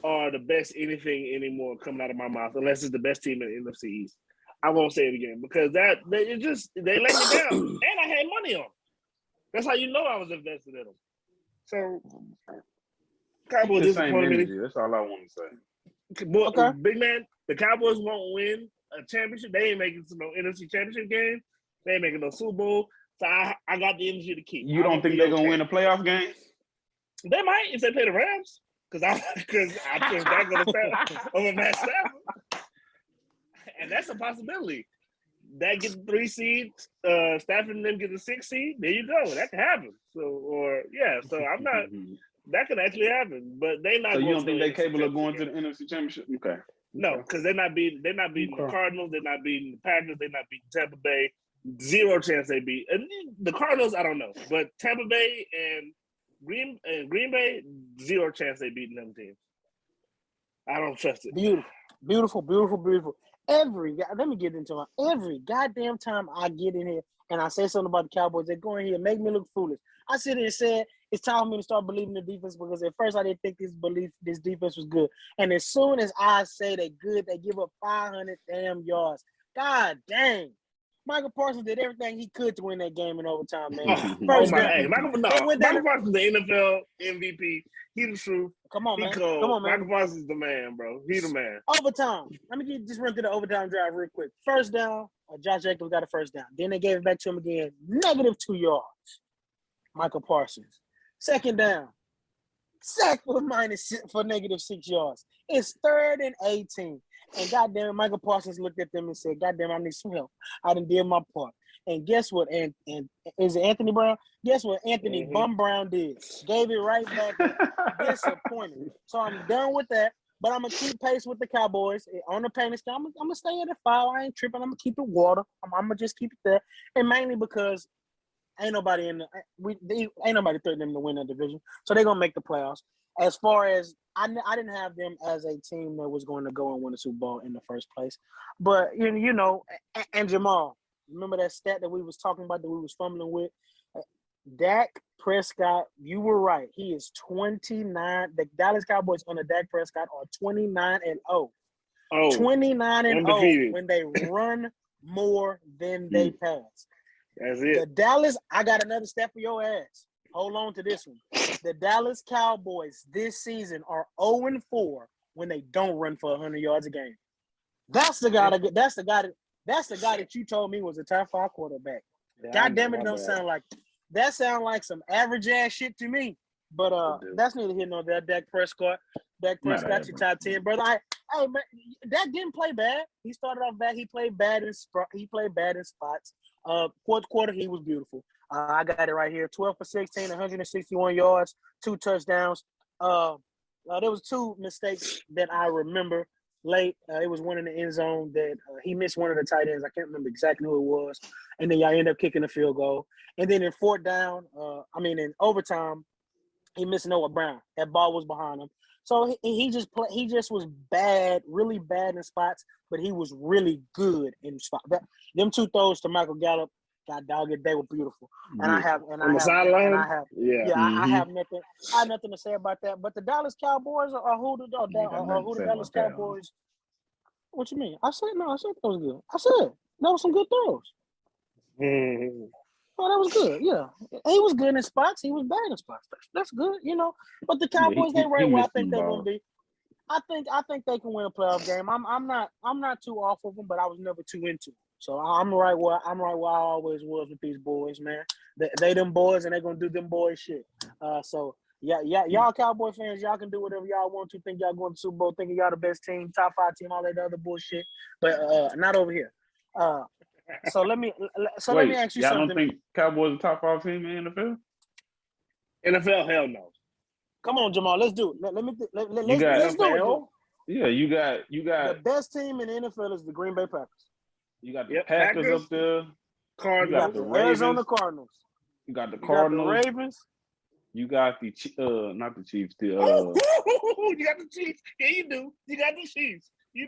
are the best anything anymore coming out of my mouth unless it's the best team in the NFC East. I won't say it again because they let me down. And I had money on them. That's how you know I was invested in them. So, Cowboys disappointed me. That's all I want to say. Okay. Big man, the Cowboys won't win a championship. They ain't making no NFC championship game. They ain't making no Super Bowl. So I got the energy to keep. You don't think they're gonna win a playoff game? They might if they play the Rams. Because I push back on the over Matt Stafford. And that's a possibility. that gets the 3 seed, Stafford and them get the 6 seed. There you go. That can happen. So I'm not. That could actually happen, but they not. So going you don't to think the they capable of NFC going to the NFC Championship? Okay. No, because they're not beating the Okay. Cardinals. They're not beating the Packers. They're not beating Tampa Bay. 0 chance they beat. And the Cardinals, I don't know, but Tampa Bay and Green Bay, 0 chance they beating them teams. I don't trust it. Beautiful. Let me get into it. Every goddamn time I get in here and I say something about the Cowboys, they go in here and make me look foolish. I sit here and said it's time for me to start believing the defense because at first I didn't think this defense was good. And as soon as I say they're good, they give up 500 damn yards. God dang. Michael Parsons did everything he could to win that game in overtime, man. Michael Parsons the NFL MVP. He the truth. Come on, man. Michael Parsons is the man, bro. He the man. Overtime. Let me just run through the overtime drive real quick. First down, Josh Jacobs got a first down. Then they gave it back to him again. -2 yards. Michael Parsons. Second down. Sack for -6 yards. It's 3rd and 18. And goddamn, Michael Parsons looked at them and said, "Goddamn, I need some help. I done did my part." And guess what? And is it Anthony Brown? Guess what? Anthony Bum Brown did. Gave it right back. Disappointed. So I'm done with that. But I'm gonna keep pace with the Cowboys on the painting scale. I'm gonna stay at a 5. I ain't tripping. I'm gonna keep it water. I'm gonna just keep it there. And mainly because ain't nobody threatening them to win that division. So they're gonna make the playoffs. As far as I didn't have them as a team that was going to go and win the Super Bowl in the first place. But you know, and Jamal, remember that stat that we was talking about that we was fumbling with? Dak Prescott, you were right. He is 29. The Dallas Cowboys under Dak Prescott are 29-0. 29-0 when they run more than they pass. That's it. The Dallas, I got another stat for your ass. Hold on to this one. The Dallas Cowboys this season are 0-4 when they don't run for 100 yards a game. That's the guy that you told me was a top 5 quarterback. Yeah, God damn it, sound like some average ass shit to me. But that's neither here nor there. Dak Prescott, your top 10, brother. Hey man, Dak didn't play bad. He started off bad. He played bad in spots. Fourth quarter, he was beautiful. I got it right here. 12 for 16, 161 yards, 2 touchdowns. There was 2 mistakes that I remember late. It was one in the end zone that he missed one of the tight ends. I can't remember exactly who it was. And then y'all end up kicking a field goal. And then in in overtime, he missed Noah Brown. That ball was behind him. So he just was bad, really bad in spots, but he was really good in spots. Them 2 throws to Michael Gallup, God dog it, they were beautiful. And I have nothing to say about that. But the Dallas Cowboys are who the Dallas Cowboys. What you mean? I said that was good. I said that was some good throws. Oh, that was good. Yeah, he was good in spots. He was bad in spots. That's good, you know. But the Cowboys, they right where I think they're gonna be. I think they can win a playoff game. I'm not too off of them, but I was never too into them. So I'm right where I always was with these boys, man. They them boys, and they gonna do them boy shit. So y'all Cowboy fans, y'all can do whatever y'all want to. Think y'all going to Super Bowl, thinking y'all the best team, top 5 team, all that other bullshit. But not over here. So let me ask you something. Y'all don't think Cowboys are top 5 team in the NFL? NFL, hell no. Come on, Jamal, let's do it. Let's do it. Yeah, you got the best team in the NFL is the Green Bay Packers. You got the Packers up there. Cardinals. You got the Arizona Cardinals. You got the Cardinals. You got the Ravens. You got the not the Chiefs. You got the Chiefs. Yeah, you do. You got the Chiefs. You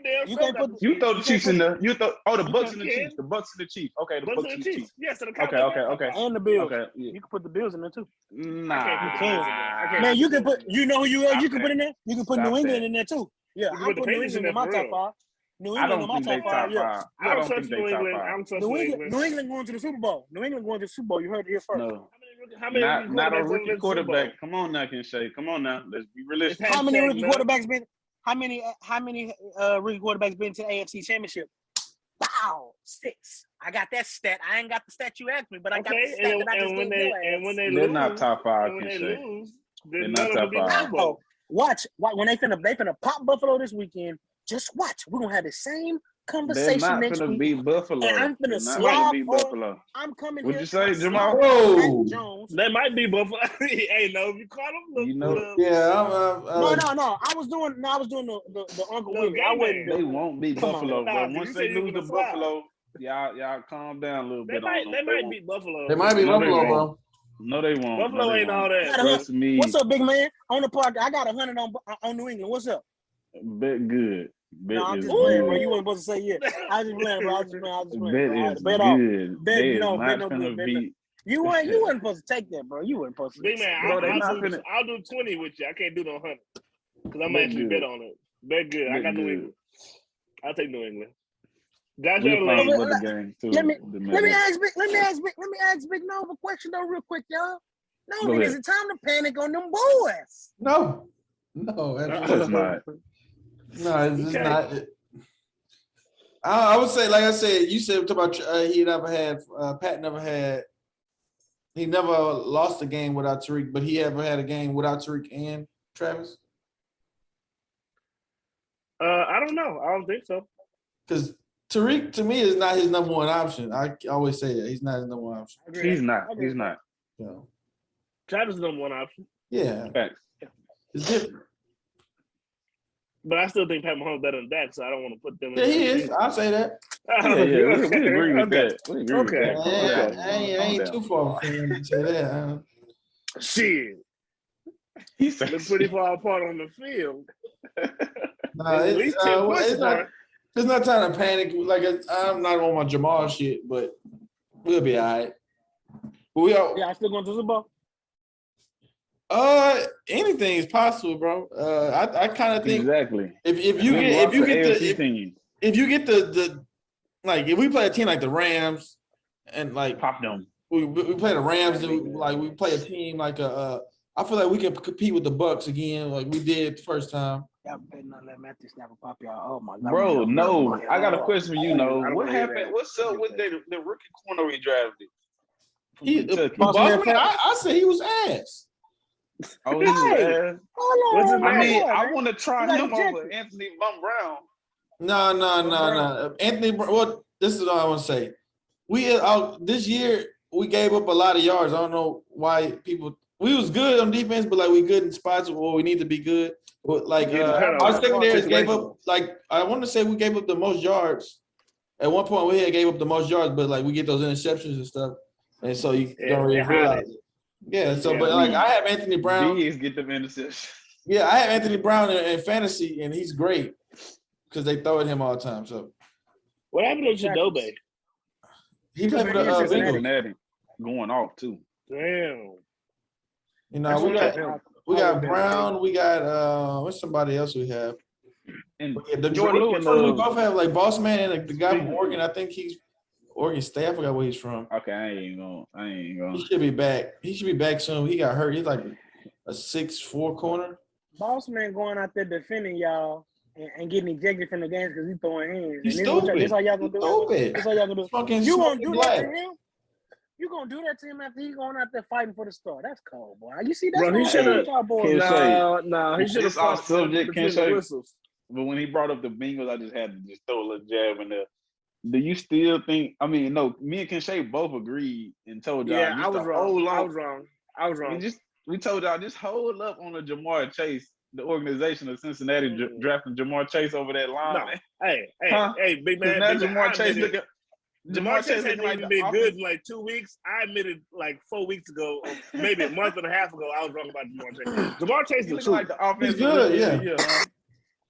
throw the Chiefs in there. The Bucks and the Chiefs. The Bucks and the Chiefs. Okay, the Bucks and the Chiefs. Yes, okay. And the Bills. Okay, yeah. You can put the Bills in there too. Nah, you can. Man, you can put. You know who you are. You can put in there. You can put New England in there too. Yeah, I put New England in my top 5. New England in my top 5. Yeah, I don't think they top 5. New England going to the Super Bowl. You heard it here first. No. Not a rookie quarterback. Come on now, Kinshay. Come on now. Let's be realistic. How many rookie quarterbacks been? How many rookie quarterbacks been to the AFC Championship? Wow, 6. I got that stat. I ain't got the stat you asked me, but I got the stat that I just gave you. And when they they're lose, not top 5. When they lose, they're not top 5. Watch when they finna pop Buffalo this weekend. Just watch. We're gonna have the same conversation not next gonna week. beat Buffalo. And I'm They're finna not slob gonna beat on. Buffalo. I'm coming What'd here. you say, to Jamal? slob Whoa. on Mac Jones. That might be Buffalo. Hey, no, if you caught him, You know- look, Yeah, No. I was doing the Uncle No, Willie. I game wasn't. They won't beat Come on, Buffalo, man. bro. Nah, Once you they said you lose were to gonna slide. Buffalo, y'all calm down a little they bit might on they them. might beat Buffalo. they might be No, they Buffalo, won't. bro. No, they won't. Buffalo No, they ain't won't. all that. Trust me. What's up, big man? On the podcast, I got 100 on New England. What's up? Bet good. Bet No, I'm is just playing, bro. good. You weren't supposed to say yeah. I was just playing, bro. I was just playing. Bet Bro. is Bet off. good. Bet They is no. not Bet no gonna good. Bet no. beat. You weren't supposed to take that, bro. You weren't supposed to. Big man, Bro, they not I'll do finna- 20 with you. I can't do no 100 because I'm Bet actually good. bet on it. Bet good. I Bet got New good. England. I'll take New England. Josh We'll Allen. find Let- other games too. Let me Matter. ask Big Nova a question though, real quick, y'all. Go No, ahead. is it time to panic on them boys? No, No, absolutely it's not. no. It's just Okay. not. I would say, like I said, you said about he never had Pat never had. He never lost a game without Tariq, but he ever had a game without Tariq and Travis? I don't know. I don't think so. Because Tariq to me is not his number one option. I always say that he's not his number one option. I agree. He's not. I agree. He's not. So Travis is number one option, yeah, Facts. it's different. but I still think Pat Mahomes better than Dak, so I don't want to put them. Yeah, he is. I'll say that. Yeah, we agree with Okay. that. We agree Okay. with Yeah, that. I ain't too far from him to say that. Shit, He said, they're pretty far apart on the field. Nah, At least 10 points it's not. apart. It's not time to panic. Like I'm not on my Jamal shit, but we'll be all right. But we all Yeah, I still going to the Super Bowl. anything is possible, bro. I kind of think exactly. if you get the like if we play a team like the Rams and like Pop them. we play the Rams and we play a team like I feel like we can compete with the Bucks again like we did the first time. Y'all better not let Matthew snap a pop y'all. Oh my God. Bro, no. I got a Oh. question for you, I know. don't What believe happened? that. What's up with the rookie corner we drafted? From He, Kentucky? I said he was ass. Oh, he was Hey. ass. Hold What's on. his I mean, hold on, I man. want to try You got him ejected. over Anthony Von Brown. No. Anthony, well, this is what I want to say. This year we gave up a lot of yards. I don't know why people. We was good on defense, but like we good in spots where we need to be good. But like our secondary gave up. Like I want to say we gave up the most yards. At one point we gave up the most yards, but like we get those interceptions and stuff, and so you don't really realize it. Yeah. So, but like I have Anthony Brown. Bigs get them interceptions. Yeah, I have Anthony Brown in fantasy, and he's great because they throw at him all the time. So What happened to Chidobe? he played for the Bengals. Cincinnati going off too. Damn. You know, we got Brown, we got what's somebody else we have? And The Jordan Lewis, Lewis, we both have like Boss Man and the guy from Oregon. I think he's Oregon State. I forgot where he's from. okay, I ain't gonna. He should be back. He should be back soon. He got hurt. He's like a 6'4" corner. Boss man going out there defending y'all and getting ejected from the games because he's throwing hands. He's and stupid. This how y'all gonna do Stupid. This how y'all gonna do Fucking You gonna smoking do that black. to him? You gonna do that to him after he going out there fighting for the star? That's cold, boy. You see, that's Bro, he what should've- y'all boys. Can't say. No, he should have It's our fought subject, between can't the say. whistles. But when he brought up the Bengals, I just had to just throw a little jab in there. Do you still think? I mean, no. Me and Kinshay both agreed and told y'all. Yeah, just I was to wrong. hold I on. was wrong. We told y'all just hold up on the Jamar Chase. The organization of Cincinnati drafting Jamar Chase over that line. No, hey, Huh? big man. Now Big man, Jamar Chase looking. Jamar Chase hasn't like even the been good offense- in like 2 weeks. I admitted like 4 weeks ago, or maybe a month and a half ago, I was wrong about Jamar Chase. Jamar Chase He is looking like the offense. He's good, yeah.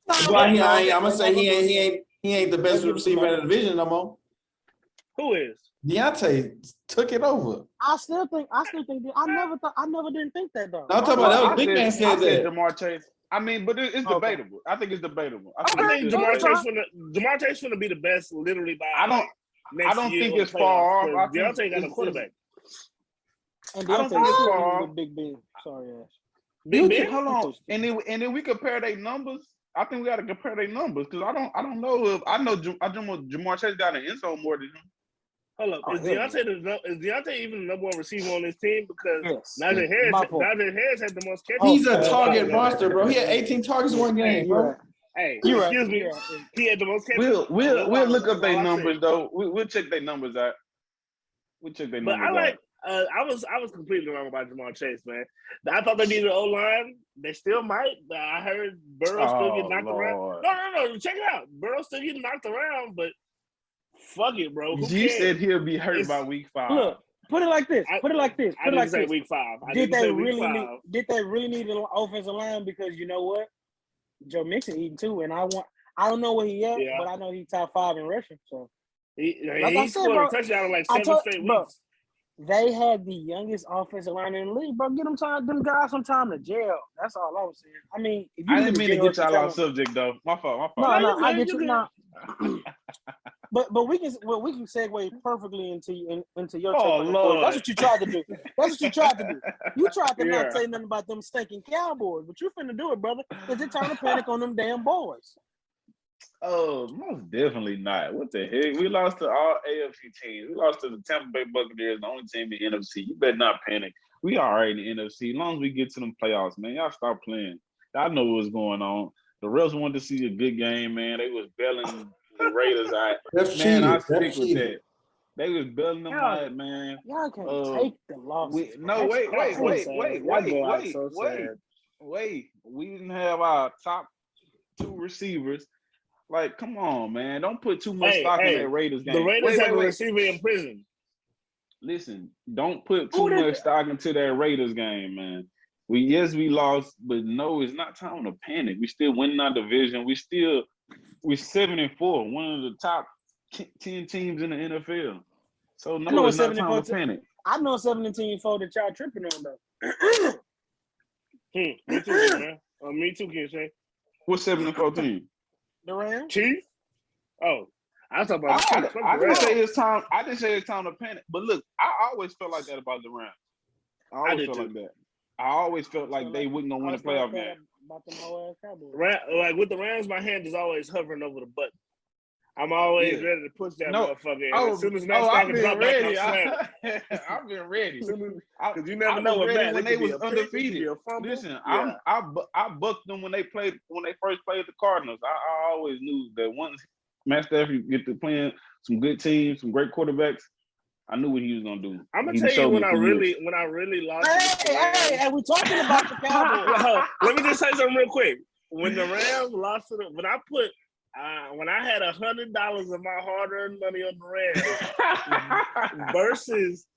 But I'm gonna say he ain't the best receiver in the division no more. Who is? Deontay took it over. I still think. I never didn't think that though. No, I'm talking about that was Big Man I said said that. Jamar Chase. I mean, but it's Okay. debatable. I think it's debatable. I think Okay, Jamar Chase gonna be the best literally by I don't year think or it's far playoffs, off. 'cause Deontay got a quarterback. And I don't Deontay think it's is far off. Big Ben. Sorry, ass. Big Ben? Hold on, and then we compare their numbers. I think we got to compare their numbers because I don't know if I know Jamar Chase got an end zone more than him. Hold up. Oh, Is Deontay even the number one receiver on this team? Because Yes. Najee My fault. Harris had the most catches. He's a target monster, bro. He had 18 targets in one game, You're bro. right. Hey, You're right. excuse me. You're right. He had the most. We'll look up their All I numbers said. though. We'll check their numbers out. We'll check their But numbers I like. out. I was completely wrong about Jamar Chase, man. I thought they needed an O-line. They still might. I heard Burrow still get knocked around. No. Check it out. Burrow still getting knocked around, but fuck it, bro. Who G cares? said he'll be hurt by week 5. Look, put it like this. Put it like this. I Put it didn't like say this. week 5. Did they really need an offensive line? Because you know what, Joe Mixon eating too, and I don't know where he at, but I know he's top 5 in rushing. So he scored a touchdown in like 7 straight weeks. They had the youngest offensive line in the league, bro. Get them guys some time to jail. That's all I was saying. I mean, if you I didn't mean to get y'all off subject though. My fault. No, I get you. No. But we can segue perfectly into your. Oh Lord, that's what you tried to do. You tried to not say nothing about them stinking Cowboys, but you finna do it, brother. Because they're trying to panic on them damn boys. Oh, most definitely not. What the heck? We lost to all AFC teams. We lost to the Tampa Bay Buccaneers, the only team in the NFC. You better not panic. We all right in the NFC. As long as we get to them playoffs, man, y'all stop playing. I know what's going on. The Raiders wanted to see a good game, man. They was bailing the Raiders out. Man, I stick with that. They was bailing them out, man. Y'all can't take the loss. Wait. We didn't have our top 2 receivers. Like, come on, man. Don't put too much stock in that Raiders game. The Raiders have a receiver in prison. Listen, don't put too much stock into that Raiders game, man. We lost, but no, it's not time to panic. We still winning our division. We're 7-4, one of the top 10 teams in the NFL. So no, it's not time to panic. I know 17-4 that y'all tripping on though. Me too, man. Me too, Kinshay. What's 7-4 team? The Rams? Chiefs? Oh, I was talking about I didn't say it's time. I didn't say it's time to panic. But look, I always felt like that about the Rams. I always felt like that. I always felt like they wasn't gonna win a playoff game. About them whole ass Cowboys. Like with the Rams, my hand is always hovering over the button. I'm always ready to push that motherfucker. As soon as I've been drop ready. back, I've been ready. Because you never know when they was undefeated. Listen, I bucked them when they first played the Cardinals. I always knew that once Matt Stafford get to playing some good teams, some great quarterbacks, I knew what he was gonna do. I'm gonna tell you when I really lost. Hey, we're talking about the Cowboys. Let me just say something real quick. When the Rams lost to when I had $100 of my hard-earned money on the Rams versus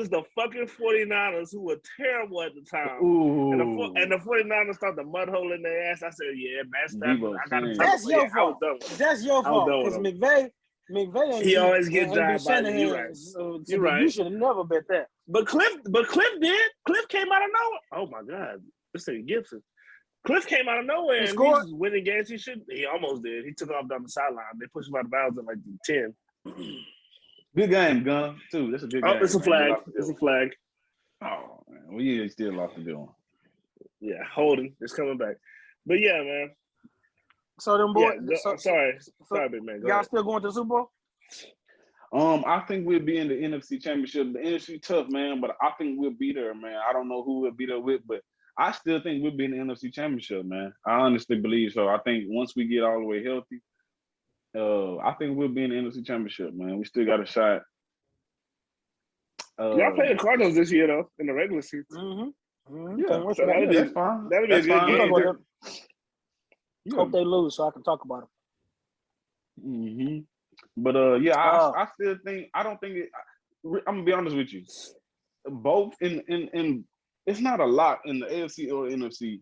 the fucking 49ers, who were terrible at the time. And the 49ers started the mud hole in their ass. I said, yeah, Matt Stafford. That's your fault. That's your fault. Because McVay he always gets jobs by the You're right. So you should have never bet that. But Cliff did. Cliff came out of nowhere. Oh my God. This is Gibson. Cliff came out of nowhere and he was winning games. He almost did. He took off down the sideline. They pushed him out of bounds at like 10. Good game, Gun, too. That's a good game. It's a flag. It's a flag. Oh, man. We still lost the deal. Yeah, Holden is coming back. But yeah, man. So them boys. Sorry, big man. Y'all still going to the Super Bowl? I think we'll be in the NFC Championship. The NFC tough, man, but I think we'll be there, man. I don't know who we'll be there with, but I still think we'll be in the NFC Championship, man. I honestly believe so. I think once we get all the way healthy, I think we'll be in the NFC Championship, man. We still got a shot. Y'all play the Cardinals this year, though, in the regular season. Yeah, so that's fine. That'll be a good game. Hope they lose so I can talk about them. But I still think I'm gonna be honest with you. Both in it's not a lot in the AFC or NFC.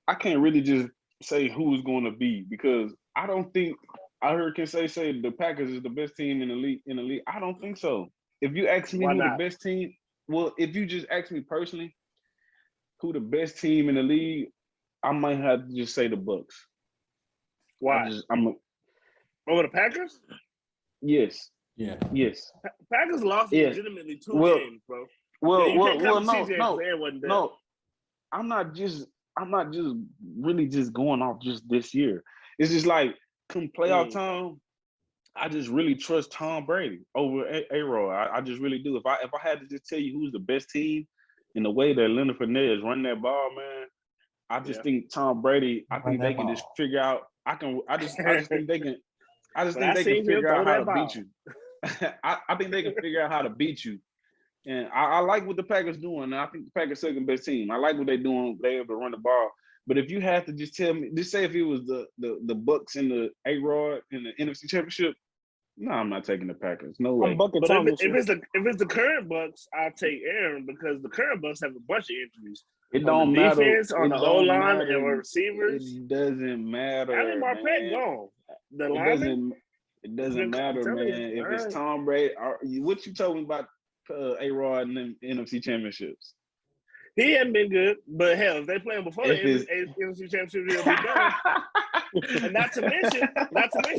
I can't really just say who's going to be because I don't think I heard Kinsey say the Packers is the best team in the league. I don't think so. If you ask me who the best team, if you just ask me personally who the best team in the league, I might have to just say the Bucks. Why? Over the Packers? Yes. Yeah. Yes. Packers lost legitimately 2 games, bro. No. I'm not just really just going off just this year. It's just like come playoff time, I just really trust Tom Brady over A-Rod. I just really do. If I had to just tell you who's the best team in the way that Leonard Fournette is running that ball, man, I just think Tom Brady. I think they can just figure out. I just think they can. I just think they can figure out how to beat you. I think they can figure out how to beat you. And I like what the Packers doing. I think the Packers second best team. I like what they're doing. They're able to run the ball. But if you have to just tell me, just say if it was the Bucks and the A-Rod in the NFC Championship, no, I'm not taking the Packers. No way. But if it's the current Bucks, I'll take Aaron because the current Bucks have a bunch of injuries. It don't matter. Defense, on the O-line and receivers. It doesn't matter. I mean, Marpet gone. The lineman. It doesn't matter, man. If it's Tom Brady, what you told me about A-Rod and the NFC Championships? He hasn't been good, but hell, if they play him before the NFC Championship, he'll be done. And not to mention,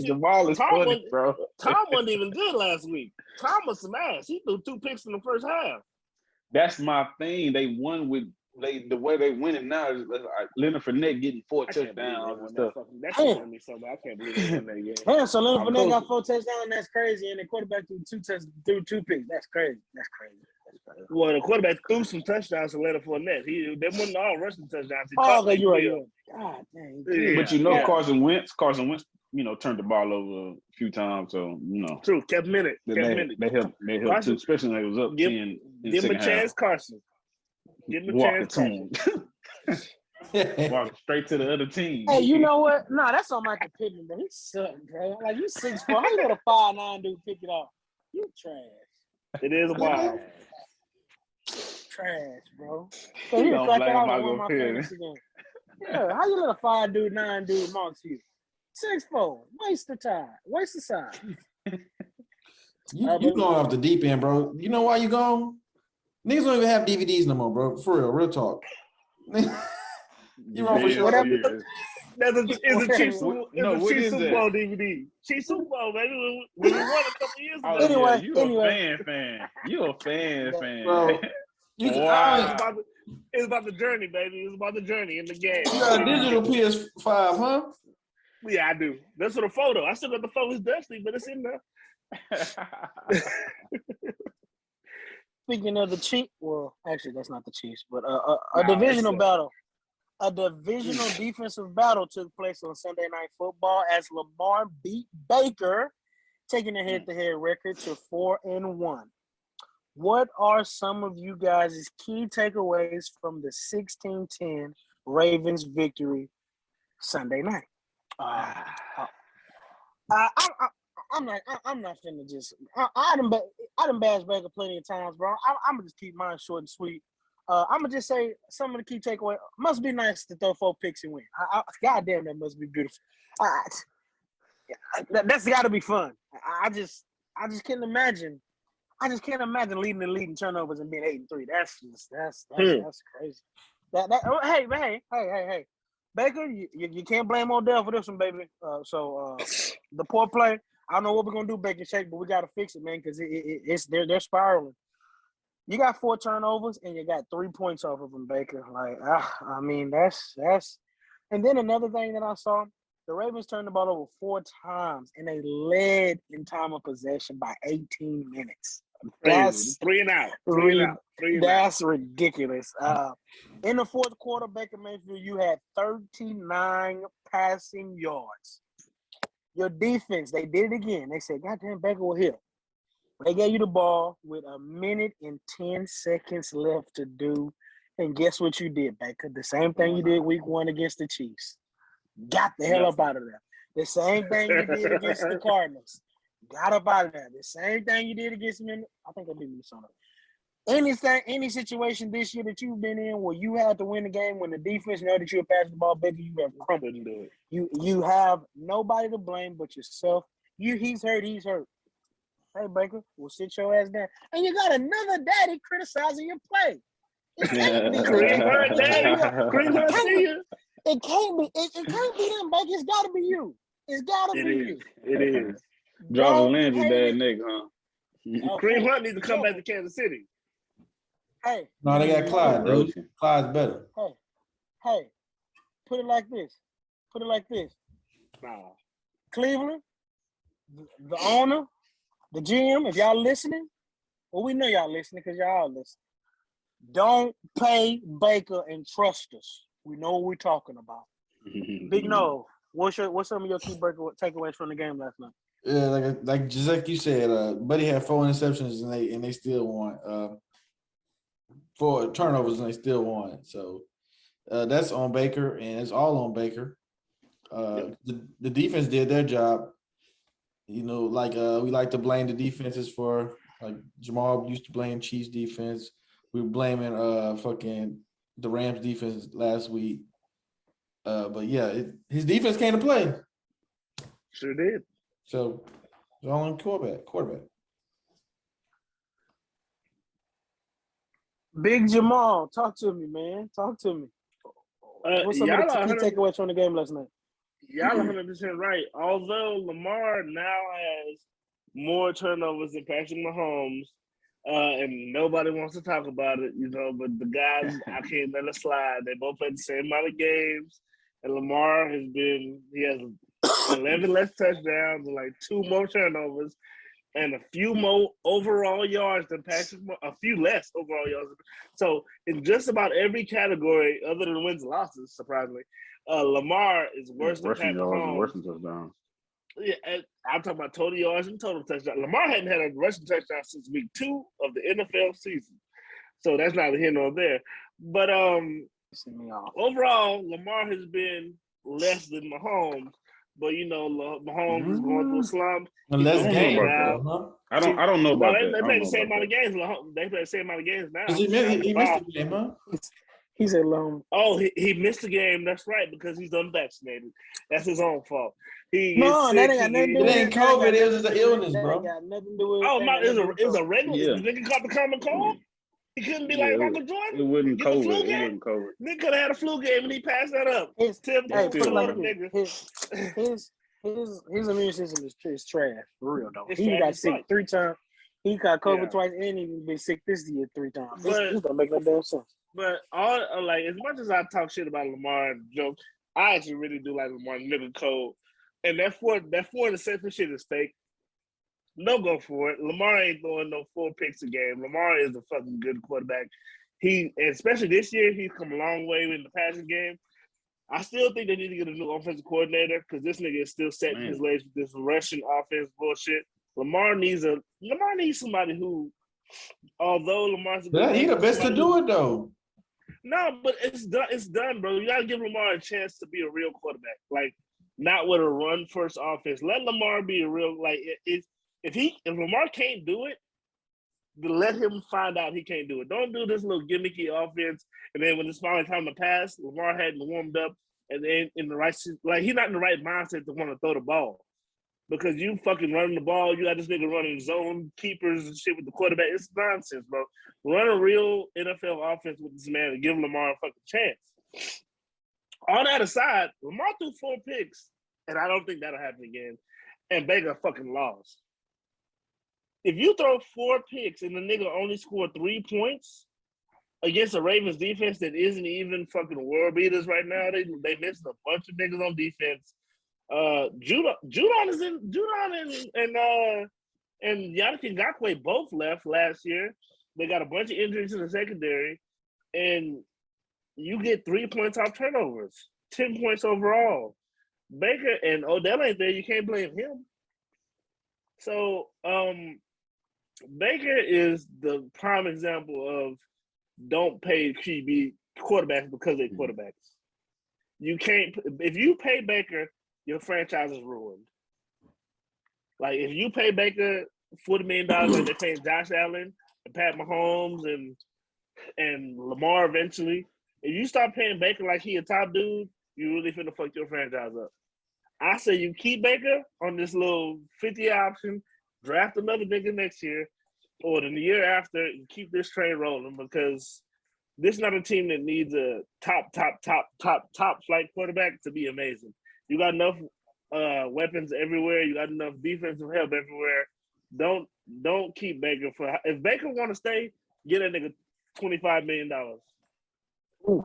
Jamal is funny, bro. Tom wasn't even good last week. Tom was some ass. He threw 2 picks in the first half. That's my thing. They won with the way they winning now is like Leonard Fournette getting 4 touchdowns and stuff. That's showing me something. I can't believe they won that game. Yeah, so Leonard Fournette got 4 touchdowns. That's crazy. And the quarterback threw 2 picks. That's crazy. Well, the quarterback threw some touchdowns to Leonard Fournette. They wasn't all rushing touchdowns. You're right. God dang. Yeah, but Carson Wentz, turned the ball over a few times. So, True. Kept minute. They helped too, especially when they was up 10 Give him a chance, Carson. Give him a chance, Carson. Walk straight to the other team. Hey, you know what? No, that's on Michael Pittman, but he's something, bro. Like, you 6'4". How you let a 5'9" dude pick it off? You trash. It is wild. Trash, bro. So you crack it out on my fantasy game. Yeah, how you let a 5'9" dude mark you? 6'4". Waste of time. Waste of time. You going off the deep end, bro. You know why you going? Niggas don't even have DVDs no more, bro. For real talk. You wrong for sure. It's a Chiefs Super Bowl DVD. Chiefs Super Bowl, baby. We won a couple years ago. Anyway, you a fan. You a fan. Bro, it's about the journey, baby. It's about the journey in the game. You got a digital PS5, huh? Yeah, I do. That's for the photo. I still got the photo. It's dusty, but it's in there. Speaking of the Chiefs, well, actually, that's not the Chiefs, but a divisional battle. A divisional defensive battle took place on Sunday Night Football as Lamar beat Baker, taking a head-to-head record to 4-1. What are some of you guys' key takeaways from the 16-10 Ravens victory Sunday night? I'm not finna just. I done bashed Baker plenty of times, bro. I'm gonna just keep mine short and sweet. I'm gonna just say some of the key takeaways. Must be nice to throw 4 picks and win. God damn, that must be beautiful. That's got to be fun. I just can't imagine. I just can't imagine leading the lead in turnovers and being 8-3. That's crazy. Hey. Baker, you can't blame Odell for this one, baby. The poor play. I don't know what we're gonna do, Baker Shake, but we gotta fix it, man, because they're spiraling. You got 4 turnovers and you got 3 points off of them, Baker. Like, I mean, that's. And then another thing that I saw, the Ravens turned the ball over 4 times and they led in time of possession by 18 minutes. That's 3 and out. That's ridiculous. In the fourth quarter, Baker Mayfield, you had 39 passing yards. Your defense, they did it again. They said, "Goddamn, Baker will hit." They gave you the ball with 1 minute and 10 seconds left to do. And guess what you did, Baker? The same thing you did week 1 against the Chiefs. Got the hell up out of there. The same thing you did against the Cardinals. Got up out of there. The same thing you did against Minnesota. I think I beat Minnesota. Any situation this year that you've been in where you had to win the game when the defense know that you're passing the ball, Baker, you have crumbled into it. You have nobody to blame but yourself. He's hurt. Hey, Baker, we'll sit your ass down. And you got another daddy criticizing your play. It can't be. It can't be them, Baker. It's got to be you. It's got to be you. It is. Jarvis Landry bad nigga, huh? Kareem Hunt needs to come back to Kansas City. Hey. No, they got Clyde, dude. Clyde's better. Hey. Put it like this. Nah. Cleveland, the owner, the GM, if y'all listening, well, we know y'all listening because y'all listen. Don't pay Baker and trust us. We know what we're talking about. Big No, what's some of your key takeaways from the game last night? Yeah, like just like you said, Buddy had 4 interceptions and they still won. 4 turnovers and they still won. So that's on Baker, and it's all on Baker. The defense did their job. You know, like we like to blame the defenses for, like Jamal used to blame Chiefs defense. We were blaming fucking the Rams defense last week. But yeah, his defense came to play. Sure did. So it's all on quarterback. Big Jamal, talk to me, man. Talk to me. What's some of the key takeaways from the game last night? Y'all 100% right. Although Lamar now has more turnovers than Patrick Mahomes, and nobody wants to talk about it, you know, but the guys, I can't let it slide. They both played the same amount of games, and Lamar he has 11 less touchdowns and like 2 more turnovers and a few more overall yards than Patrick, a few less overall yards. So in just about every category other than wins and losses, surprisingly, Lamar is worse than Pat Mahomes. Worse than touchdowns. Yeah, I'm talking about total yards and total touchdowns. Lamar hadn't had a rushing touchdown since week 2 of the NFL season. So that's neither here nor there. But overall, Lamar has been less than Mahomes. But you know, Mahomes is going through a slump. Less game. I don't know about that. They play the same amount of games. They play the same amount of games now. He missed the game, huh? He's alone. Oh, he missed the game. That's right, because he's unvaccinated. That's his own fault. That ain't got nothing to do with it. It ain't COVID. It was just an illness, bro. Got nothing to do with it was a regular. The nigga caught the common cold. He couldn't be like Michael Jordan. It wasn't COVID. Nigga could have had a flu game and he passed that up. His immune system is trash, for real though. He got sick 3 times. He got COVID twice, and he been sick this year 3 times. This don't make no damn sense. But as much as I talk shit about Lamar and joke, I actually really do like Lamar nigga code. And that 4 interception shit is fake. No go for it. Lamar ain't throwing no 4 picks a game. Lamar is a fucking good quarterback. Especially this year, he's come a long way in the passing game. I still think they need to get a new offensive coordinator because this nigga is still setting his legs with this Russian offense bullshit. Lamar needs somebody who, although Lamar's he the best to do it though. No, but it's done, bro. You gotta give Lamar a chance to be a real quarterback, like not with a run first offense. Let Lamar be a real if Lamar can't do it, then let him find out he can't do it. Don't do this little gimmicky offense, and then when it's finally time to pass, Lamar hadn't warmed up, and then in the right, like he's not in the right mindset to want to throw the ball. Because you fucking running the ball, you got this nigga running zone keepers and shit with the quarterback. It's nonsense, bro. Run a real NFL offense with this man and give Lamar a fucking chance. All that aside, Lamar threw 4 picks, and I don't think that'll happen again. And Baker fucking lost. If you throw 4 picks and the nigga only scored 3 points against a Ravens defense that isn't even fucking world beaters right now, they missed a bunch of niggas on defense. Judon and Yannick Ngakoue both left last year. They got a bunch of injuries in the secondary, and you get 3 points off turnovers, 10 points overall. Baker and Odell ain't there. You can't blame him. So Baker is the prime example of don't pay QB quarterbacks because they're quarterbacks. You can't if you pay Baker, your franchise is ruined. Like if you pay Baker $40 million like they're paying Josh Allen and Pat Mahomes and Lamar eventually, if you start paying Baker like he a top dude, you really finna fuck your franchise up. I say you keep Baker on this little 50 option, draft another nigga next year, or the year after, and keep this train rolling because this is not a team that needs a top flight quarterback to be amazing. You got enough weapons everywhere. You got enough defensive help everywhere. Don't keep Baker for. If Baker want to stay, get that nigga $25 million. Ooh.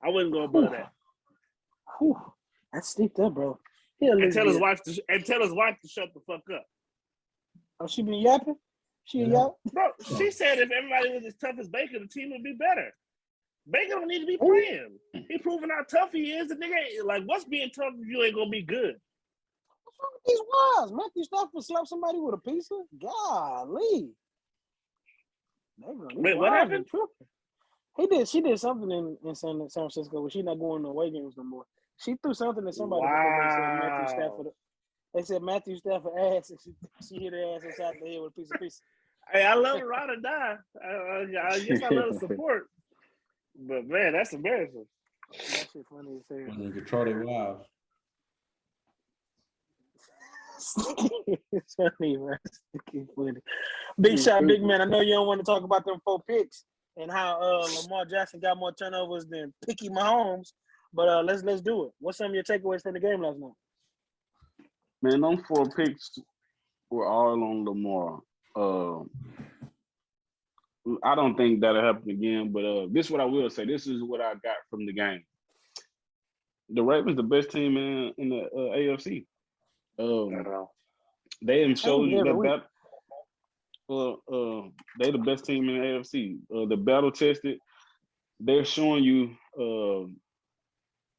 I wouldn't go above that. Ooh. That's steep up, bro. And tell his wife to shut the fuck up. Oh, she been yapping? She yap? Bro, she said if everybody was as tough as Baker, the team would be better. Baker don't need to be playing. He proving how tough he is. The nigga ain't, like, what's being tough if you ain't gonna be good? What's wrong with these wives? Matthew Stafford slapped somebody with a pizza? Golly. Wait, what happened? She did something in San Francisco where she's not going to away games no more. She threw something at somebody because they said Matthew Stafford ass, and she hit her ass inside the head with a piece of pizza. Hey, I love to ride or die. I guess I love to support. But man, that's embarrassing. That shit funny as hell. When you control their wives. It's funny, man. It's funny. Big shot, big man. I know you don't want to talk about them 4 picks and how Lamar Jackson got more turnovers than Picky Mahomes, but let's do it. What's some of your takeaways from the game last night? Man, those 4 picks were all on Lamar. I don't think that'll happen again, but this is what I will say. This is what I got from the game. The Ravens the best team in the AFC. They have showed you that. They're the best team in the AFC. The battle tested. They're showing you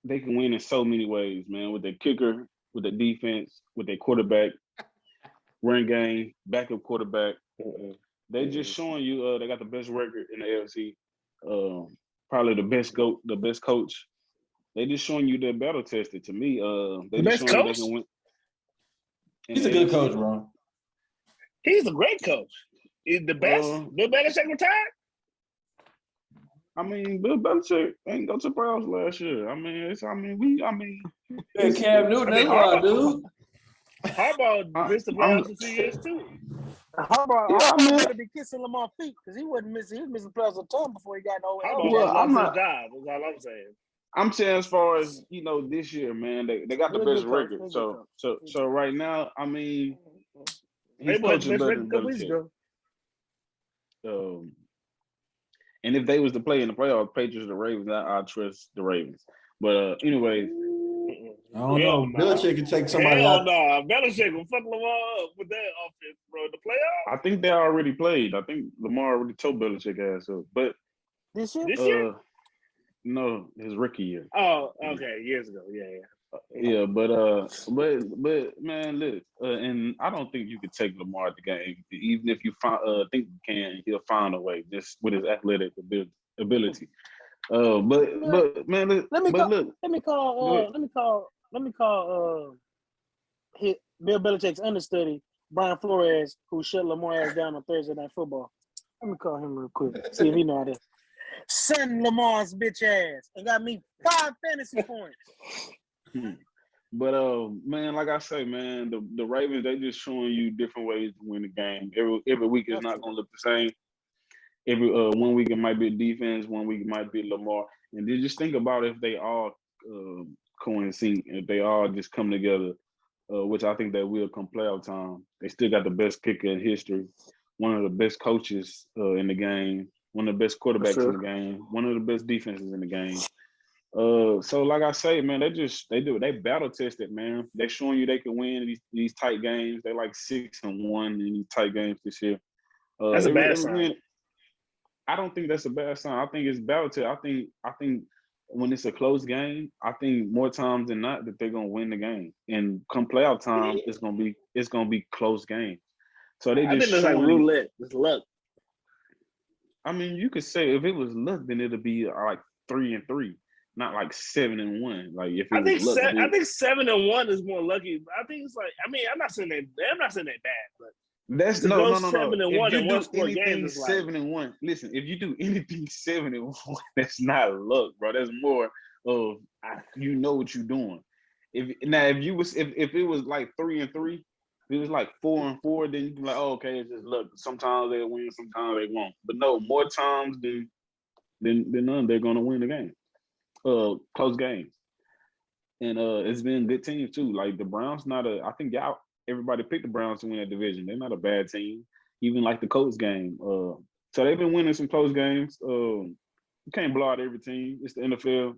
they can win in so many ways, man. With their kicker, with their defense, with their quarterback, run game, backup quarterback. They just showing you they got the best record in the AFC. Probably the best coach. They just showing you they're battle tested. To me, they the just best showing coach? you they can win. He's a good coach, bro. He's a great coach. He's the best. Bill Belichick retired. I mean, Bill Belichick ain't go to the playoffs last year. Hey, Cam Newton, that's why, dude. Harbaugh missed the playoffs a few years too. Harbaugh better be kissing Lamar's feet because he wasn't missing. He was missing playoffs a ton before he got no. Harbaugh lost his job. That's all I'm saying. I'm saying as far as this year, man, they got the best record. So right now, I mean, he's coaching better than Belichick. And if they was to play in the playoffs, Patriots or Ravens, I trust the Ravens. But anyways, I don't know. Belichick can take somebody out. No, Belichick will fuck Lamar up with that offense, bro. The playoffs. I think they already played. I think Lamar already told Belichick ass up. But this year? No, his rookie year. Oh, okay, years ago. Yeah. Yeah, but man, look, and I don't think you could take Lamar at the game. Even if you think you can, he'll find a way just with his athletic ability. But man, look, let me call Bill Belichick's understudy, Brian Flores, who shut Lamar ass down on Thursday Night Football. Let me call him real quick. See if he know how to send Lamar's bitch ass and got me 5 fantasy points. But man, like I say, man, the Ravens, they just showing you different ways to win the game. Every week is not gonna look the same. Every 1 week it might be defense, 1 week it might be Lamar. And then just think about if they all coincide, if they all just come together, which I think they will come playoff time. They still got the best kicker in history, one of the best coaches in the game, one of the best quarterbacks in the game, one of the best defenses in the game. So like I say, man, they battle tested, man. They showing you they can win these tight games. They like 6-1 in these tight games this year. That's a bad sign. I don't think that's a bad sign. I think it's battle tested. I think when it's a close game, I think more times than not that they're gonna win the game. And come playoff time, it's gonna be close games. So they just it's like roulette. It's luck. I mean, you could say if it was luck, then it'll be like 3-3. Not like 7-1. Like if I think 7-1 is more lucky. I think it's like I'm not saying they bad, but that's no. 7-1 if you do anything games 7-1, listen. If you do anything 7-1, that's not luck, bro. That's more of you know what you're doing. If it was like 3-3, if it was like 4-4, then you can be like, oh, okay, it's just luck. Sometimes they win, sometimes they won't. But no, more times than none, they're gonna win the game. Close games. And it's been good teams too. Like the Browns, I think everybody picked the Browns to win that division. They're not a bad team, even like the Colts game. So they've been winning some close games. You can't blow out every team. It's the NFL.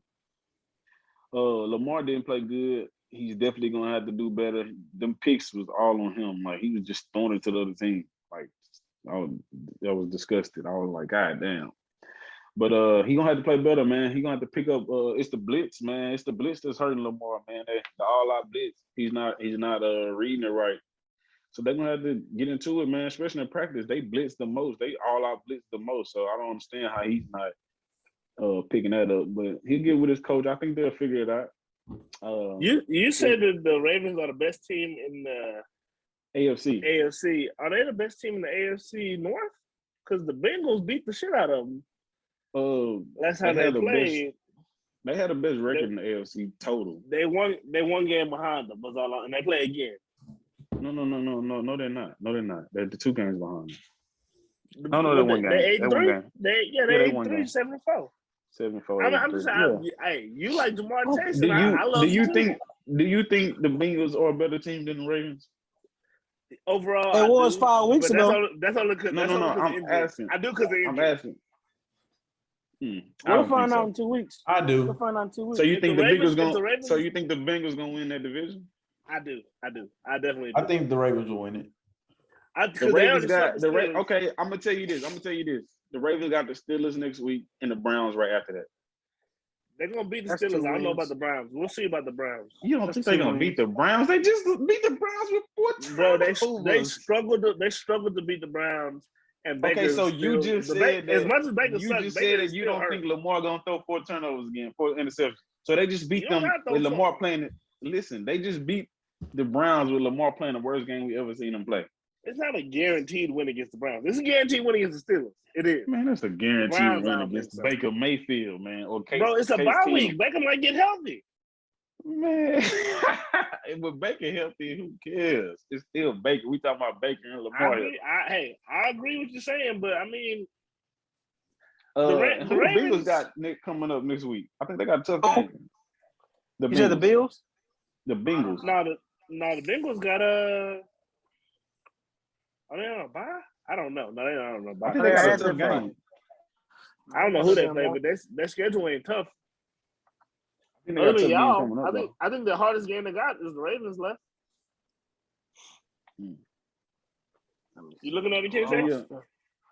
Lamar didn't play good. He's definitely gonna have to do better. Them picks was all on him. Like he was just throwing it to the other team. Like I was disgusted. I was like, God damn. But he gonna have to play better, man. He gonna have to pick up. It's the blitz, man. It's the blitz that's hurting Lamar, man. The all-out blitz. He's not reading it right. So they're gonna have to get into it, man. Especially in practice, they blitz the most. They all-out blitz the most. So I don't understand how he's not picking that up. But he'll get with his coach. I think they'll figure it out. You said that the Ravens are the best team in the AFC. AFC. Are they the best team in the AFC North? Because the Bengals beat the shit out of them. That's how they played. They had the best record in the AFC total. They won game behind them, and they play again. No, they're not. No, they're not. They're the 2 games behind them. No, they won game. They 8-3. They 8-3, 7-4. 7-4. I'm just saying, hey, you like Jamar Chase? I love do you too. think the Bengals are a better team than the Ravens? Overall, it was 5 weeks ago. That's only because I'm asking. I do because I'm asking. We'll find out in 2 weeks. I do. We'll find out in 2 weeks. So you think the Bengals gonna? So you think the Bengals gonna win that division? I do. I definitely do. I think the Ravens will win it. The Ravens got okay. I'm gonna tell you this. The Ravens got the Steelers next week and the Browns right after that. They're gonna beat the Steelers. I don't know about the Browns. We'll see about the Browns. You don't think they're gonna beat the Browns? They just beat the Browns with 4 Bro, they struggled to beat the Browns. And Baker okay, so you just said that as much as Baker you sucks, just Baker said that you don't think Lamar gonna throw 4 turnovers again, 4 interceptions. So they just beat them with Lamar playing it. Listen, they just beat the Browns with Lamar playing the worst game we ever seen them play. It's not a guaranteed win against the Browns. It's a guaranteed win against the Steelers. It is. Man, that's a guaranteed win against Baker Mayfield, man. Or bro, it's a bye week. Baker might get healthy. Man, with Baker healthy, who cares? It's still Baker. We talking about Baker and Lamar. I agree with you saying, but I mean, the Bengals got Nick coming up next week. I think they got a tough game. You said the Bills? The Bengals. No, the Bengals got a. Are they on a bye? I don't know. No, they don't on a bye. I think they got a tough game. I don't know who they play, but their schedule ain't tough. I think the hardest game they got is the Ravens left. You looking at the case?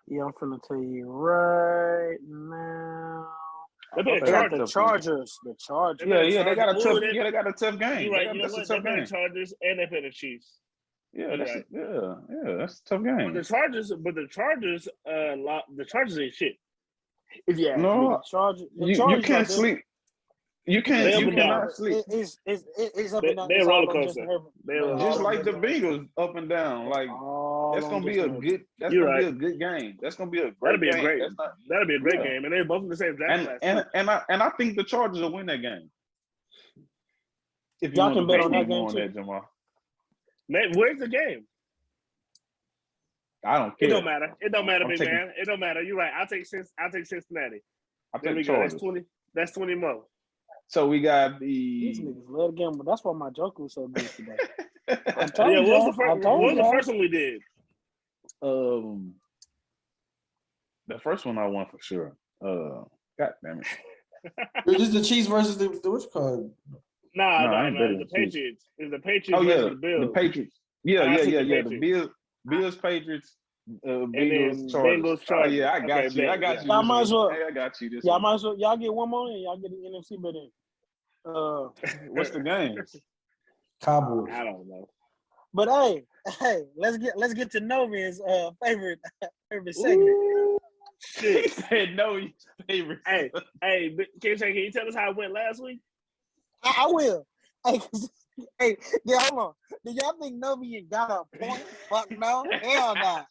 Yeah, I'm finna tell you right now. They got the Chargers. The Chargers. Yeah, they got a tough. They got a tough game. You're right. You know what? They play the Chargers and they play the Chiefs. Yeah, that's a tough game. But the Chargers ain't shit. No, you can't sleep. You cannot sleep. It's up and down. They're roller coaster. Just like the Bengals, up and down. Like that's gonna be a good. That's gonna be a good game. That's gonna be a great game. That'll be a great game, and they're both in the same draft class. And I think the Chargers will win that game. If y'all can bet on that game too, Jamal. Man, where's the game? I don't care. It don't matter. It don't matter, big man. It don't matter. You're right. I'll take Cincinnati. I think Chargers. That's 20 more. So we got these niggas love the game, but that's why my joke was so good today. What was the first one we did? The first one I won for sure. God damn it. It's just the Chiefs versus the which card? No, the Patriots. It's the Patriots versus the Bills. The Patriots. Yeah. The Bills, Patriots, Bengals, Chargers. Oh, yeah, I got you. I got you. Y'all might as well. Hey, I got you. Y'all might as well. Y'all get one more and y'all get the NFC bet in. What's the game? Cowboys. I don't know. But hey, let's get to Novian's favorite segment. Ooh, shit. No favorite. Hey, can you tell us how it went last week? I will. Hey, yeah, hold on. Do y'all think Novian got a point? Fuck no. Hell no.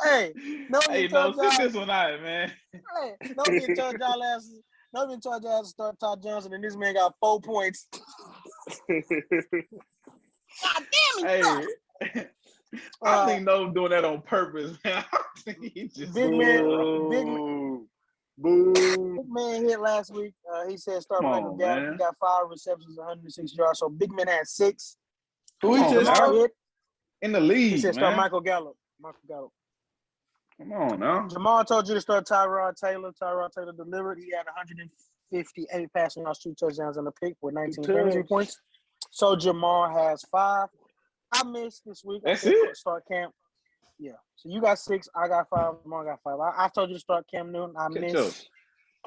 Hey, no, sit this one out, man. Hey, Novian told y'all to start Todd Johnson, and this man got 4 points. God damn it. Hey. I think Novian doing that on purpose, man. I think he just Big man hit last week. He said start Michael Gallup. He got 5 receptions, 106 yards. So Big man had 6. Who he just hit in the league? He said start Michael Gallup. Come on now. Jamal told you to start Tyrod Taylor. Tyrod Taylor delivered. He had 158 passing yards, 2 touchdowns, and a pick with 19 fantasy points. So Jamal has 5. I missed this week. That's it. Start camp. Yeah. So you got 6, I got 5, Jamal got 5. I told you to start Cam Newton. I Catch missed.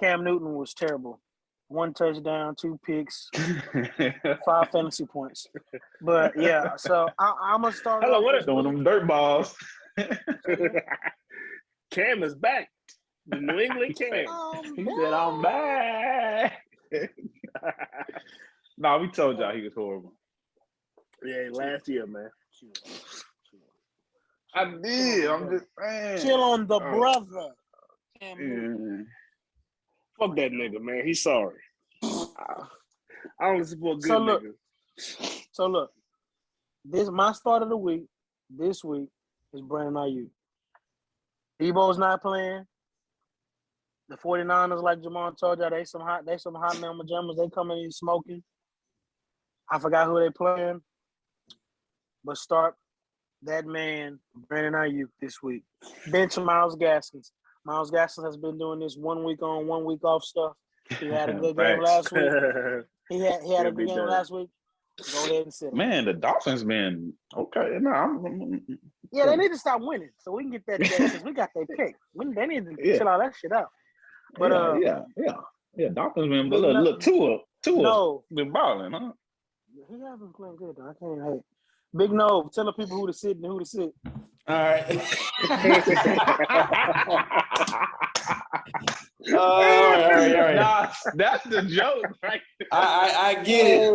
Cam Newton was terrible. 1 touchdown, 2 picks, 5 fantasy points. But yeah, so I'm gonna start. Hello, what up doing them dirt balls? Cam is back. The New England Cam. He said, "I'm back." No, we told y'all he was horrible. Yeah, last year, man. I did. I'm just saying. Chill on the brother. Cam Newton. Yeah. Fuck that nigga, man. He's sorry. I only support good niggas. So look, this my start of the week. This week is Brandon Ayuk. Debo's not playing. The 49ers, like Jamal told y'all, they some hot mama jammers. They coming in smoking. I forgot who they playing, but start that man Brandon Ayuk this week. Bench Miles Gaskins. Miles Gaskins has been doing this 1 week on, 1 week off stuff. He had a good game last week. He had a good game last week. Go ahead and sit him. Man, the Dolphins been okay. No, Yeah, they need to stop winning so we can get that because we got their pick. They need to chill all that shit out. But yeah. Dolphins been look Tua been balling, huh? He has been playing good though. I can't hate. Big No, tell the people who to sit and who to sit. All right. All right. Nah, that's the joke, right? I get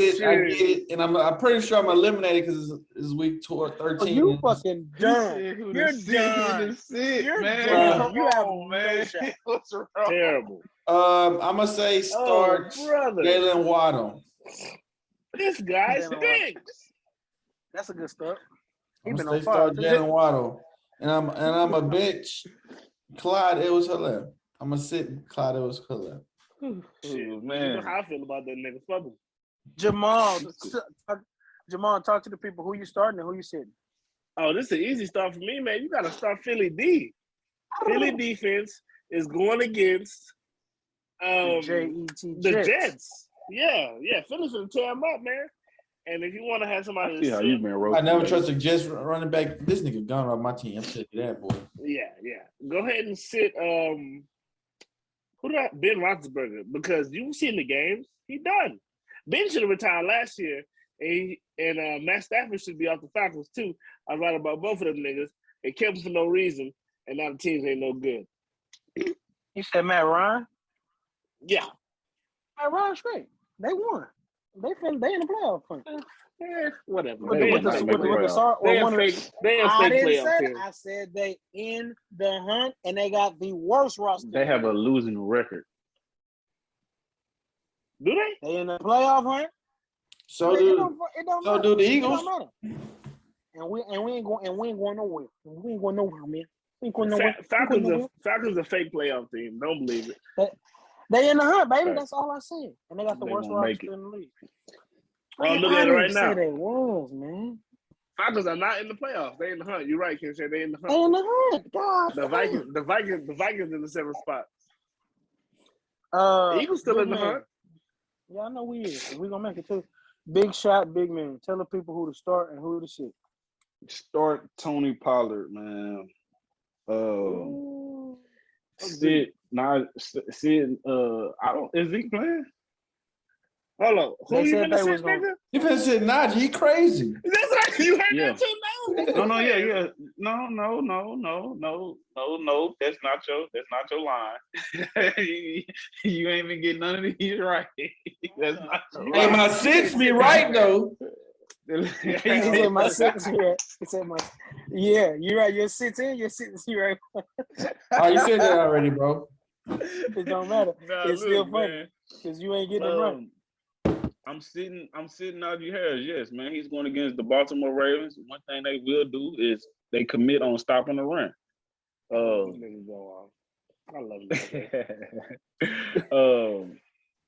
it. And I'm pretty sure I'm eliminated because it's week 13. Oh, you fucking done. You're done. You're done. You have no shot. What's wrong? Terrible. I'm gonna say start Jalen Waddle. This guy stinks. That's a good start. I'm gonna say start Jalen Waddle, and I'm a bitch. Clyde Edwards-Helaire. I'm gonna sit Clyde Edwards-Helaire. Shit, man. You know how I feel about that nigga. Fuck him. Jamal, talk to the people. Who you starting and who you sitting? Oh, this is an easy start for me, man. You got to start Philly D. Philly defense is going against the Jets. Yeah. Philly's going to tear them up, man. And if you want to have somebody to sit, I never trust a Jets running back. This nigga gone off my team. I'm telling you that, boy. Yeah. Go ahead and sit Ben Roethlisberger, because you've seen the games. He done. Ben should have retired last year, and Matt Stafford should be off the Falcons too. I was right about both of them niggas. They kept him for no reason, and now the teams ain't no good. You said Matt Ryan? Yeah. Matt Ryan straight. They won. They in the playoff hunt. Whatever. They ain't fake playoff team. I said they in the hunt, and they got the worst roster. They have a losing record. Do they? They in the playoff hunt. So do the Eagles. It don't matter. And we ain't going nowhere. We ain't going nowhere, man. We ain't going nowhere. Falcons a fake playoff team. Don't believe it. They in the hunt, baby. Right. That's all I said. And they got the worst roster in the league. Oh, look at it right now. They was, man. Falcons are not in the playoffs. They in the hunt. You're right, Ken. They in the hunt. They in the hunt. God. The Vikings in the 7th spot. The Eagles still in the hunt. Yeah, I know we is. We're gonna make it too. Big shot, big man. Tell the people who to start and who to sit. Start Tony Pollard, man. Sid. I don't. Is he playing? Hold on. Who you gonna sit, nigga? You finna sit Najee. He crazy. That's right. You heard that too? No. Yeah. No. That's not your line. You ain't even getting none of these right. That's not your line. Hey, my sits be right though. He said my sits here. He said my. Yeah, you're right. Your sits in. Your sits right. Oh, you said that already, bro. It don't matter. It's still funny because you ain't getting it right. I'm sitting Najee Harris. Yes, man. He's going against the Baltimore Ravens. One thing they will do is they commit on stopping the run. I love you.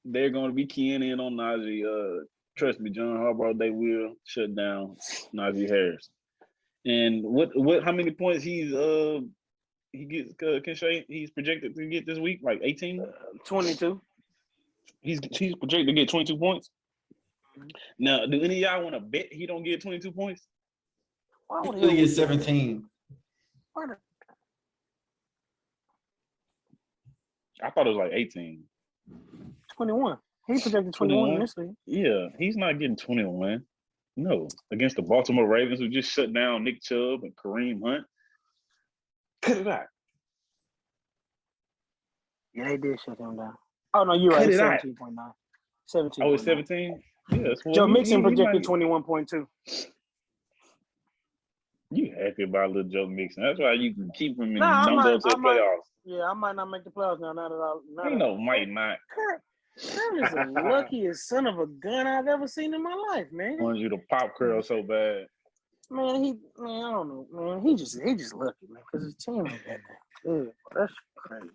They're going to be keying in on Najee. Trust me, John Harbaugh, they will shut down Najee Harris. And how many points he gets? He's projected to get this week, like 18, 22. He's projected to get 22 points. Now, do any of y'all want to bet he don't get 22 points? Why He would really he get 17. I thought it was like 18. 21? He projected 21 in this league. Yeah, he's not getting 21. No, against the Baltimore Ravens, who just shut down Nick Chubb and Kareem Hunt. Cut it out. Yeah, they did shut him down. Oh, no, you're right. It's 17.9. 17. Oh, it's 17? Yes. Well, Joe Mixon he projected might, 21.2. you happy about little Joe Mixon. That's why you can keep him and Nah, don't go to the playoffs. Yeah, I might not make the playoffs now. Ain't no might not. Curl is the luckiest son of a gun I've ever seen in my life, man. Wants you to pop curl so bad. Man, I don't know, man. He just lucky, man, because his team ain't that good. That's crazy.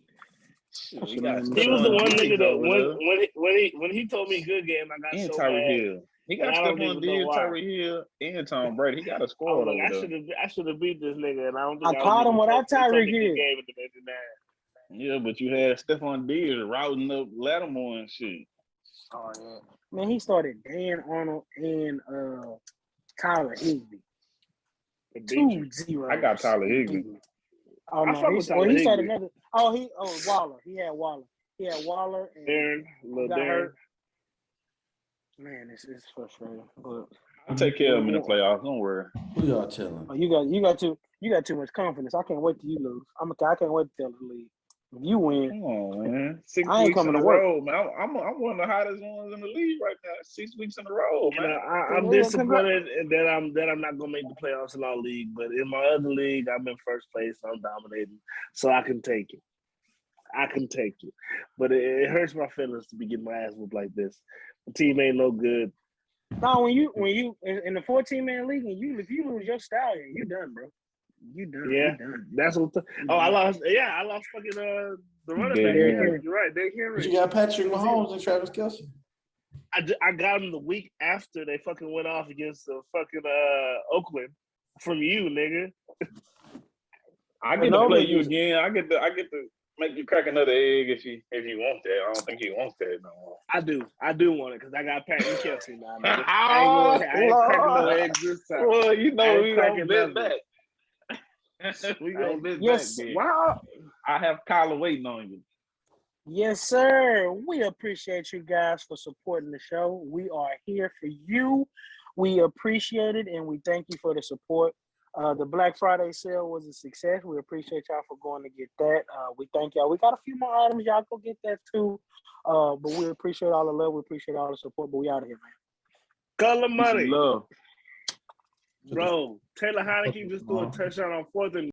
Shit, He was the one nigga that when he told me good game, I got and so Tyreek mad. Hill. He got I don't Stephon even know Diggs, why. Tyreek Hill, and Tom Brady. He got a squad over there. I should have beat this nigga, and I don't think I caught him without Tyreek Hill. Yeah, but you had Stephon Diggs routing up Lattimore and shit. Oh yeah, man. He started Dan Arnold and Tyler Higbee. 2-0. I got Tyler Higbee. Oh no, he started another. Waller. He had Waller. And Darren. hurt. Man, it's frustrating. But I'll take care of him in the playoffs. Don't worry. Who y'all telling? Oh, you got too much confidence. I can't wait till you lose. I can't wait to tell the league. If you win, Come on, man. 6 I ain't weeks coming in a to work. row, man. I'm one of the hottest ones in the league right now. 6 weeks in a row, man. I'm disappointed that I'm not gonna make the playoffs in our league, but in my other league, I'm in first place. I'm dominating, so I can take it. But it hurts my feelings to be getting my ass whooped like this. The team ain't no good. No, when you in the 14-man league, and if you lose your stallion, you done, bro. You done. Yeah, you done. That's what. I lost. Yeah, I lost fucking the running back. You're right. Derrick Henry. But you got Patrick Mahomes and Travis Kelce. I got him the week after they fucking went off against the fucking Oakland from you, nigga. I get to play you again. I get to make you crack another egg if you want that. I don't think he wants that no more. I do want it because I got Pat and Kelce now. Nigga. I ain't cracking no eggs this time. Well, you know we gonna bet back. We gonna bet back. Wow. I have Kyler waiting on you. Yes, sir. We appreciate you guys for supporting the show. We are here for you. We appreciate it, and we thank you for the support. The Black Friday sale was a success. We appreciate y'all for going to get that. We thank y'all. We got a few more items. Y'all go get that too. But we appreciate all the love. We appreciate all the support. But we out of here, man. Color money. Love. Bro, Taylor Heineke just threw a touchdown on 4th and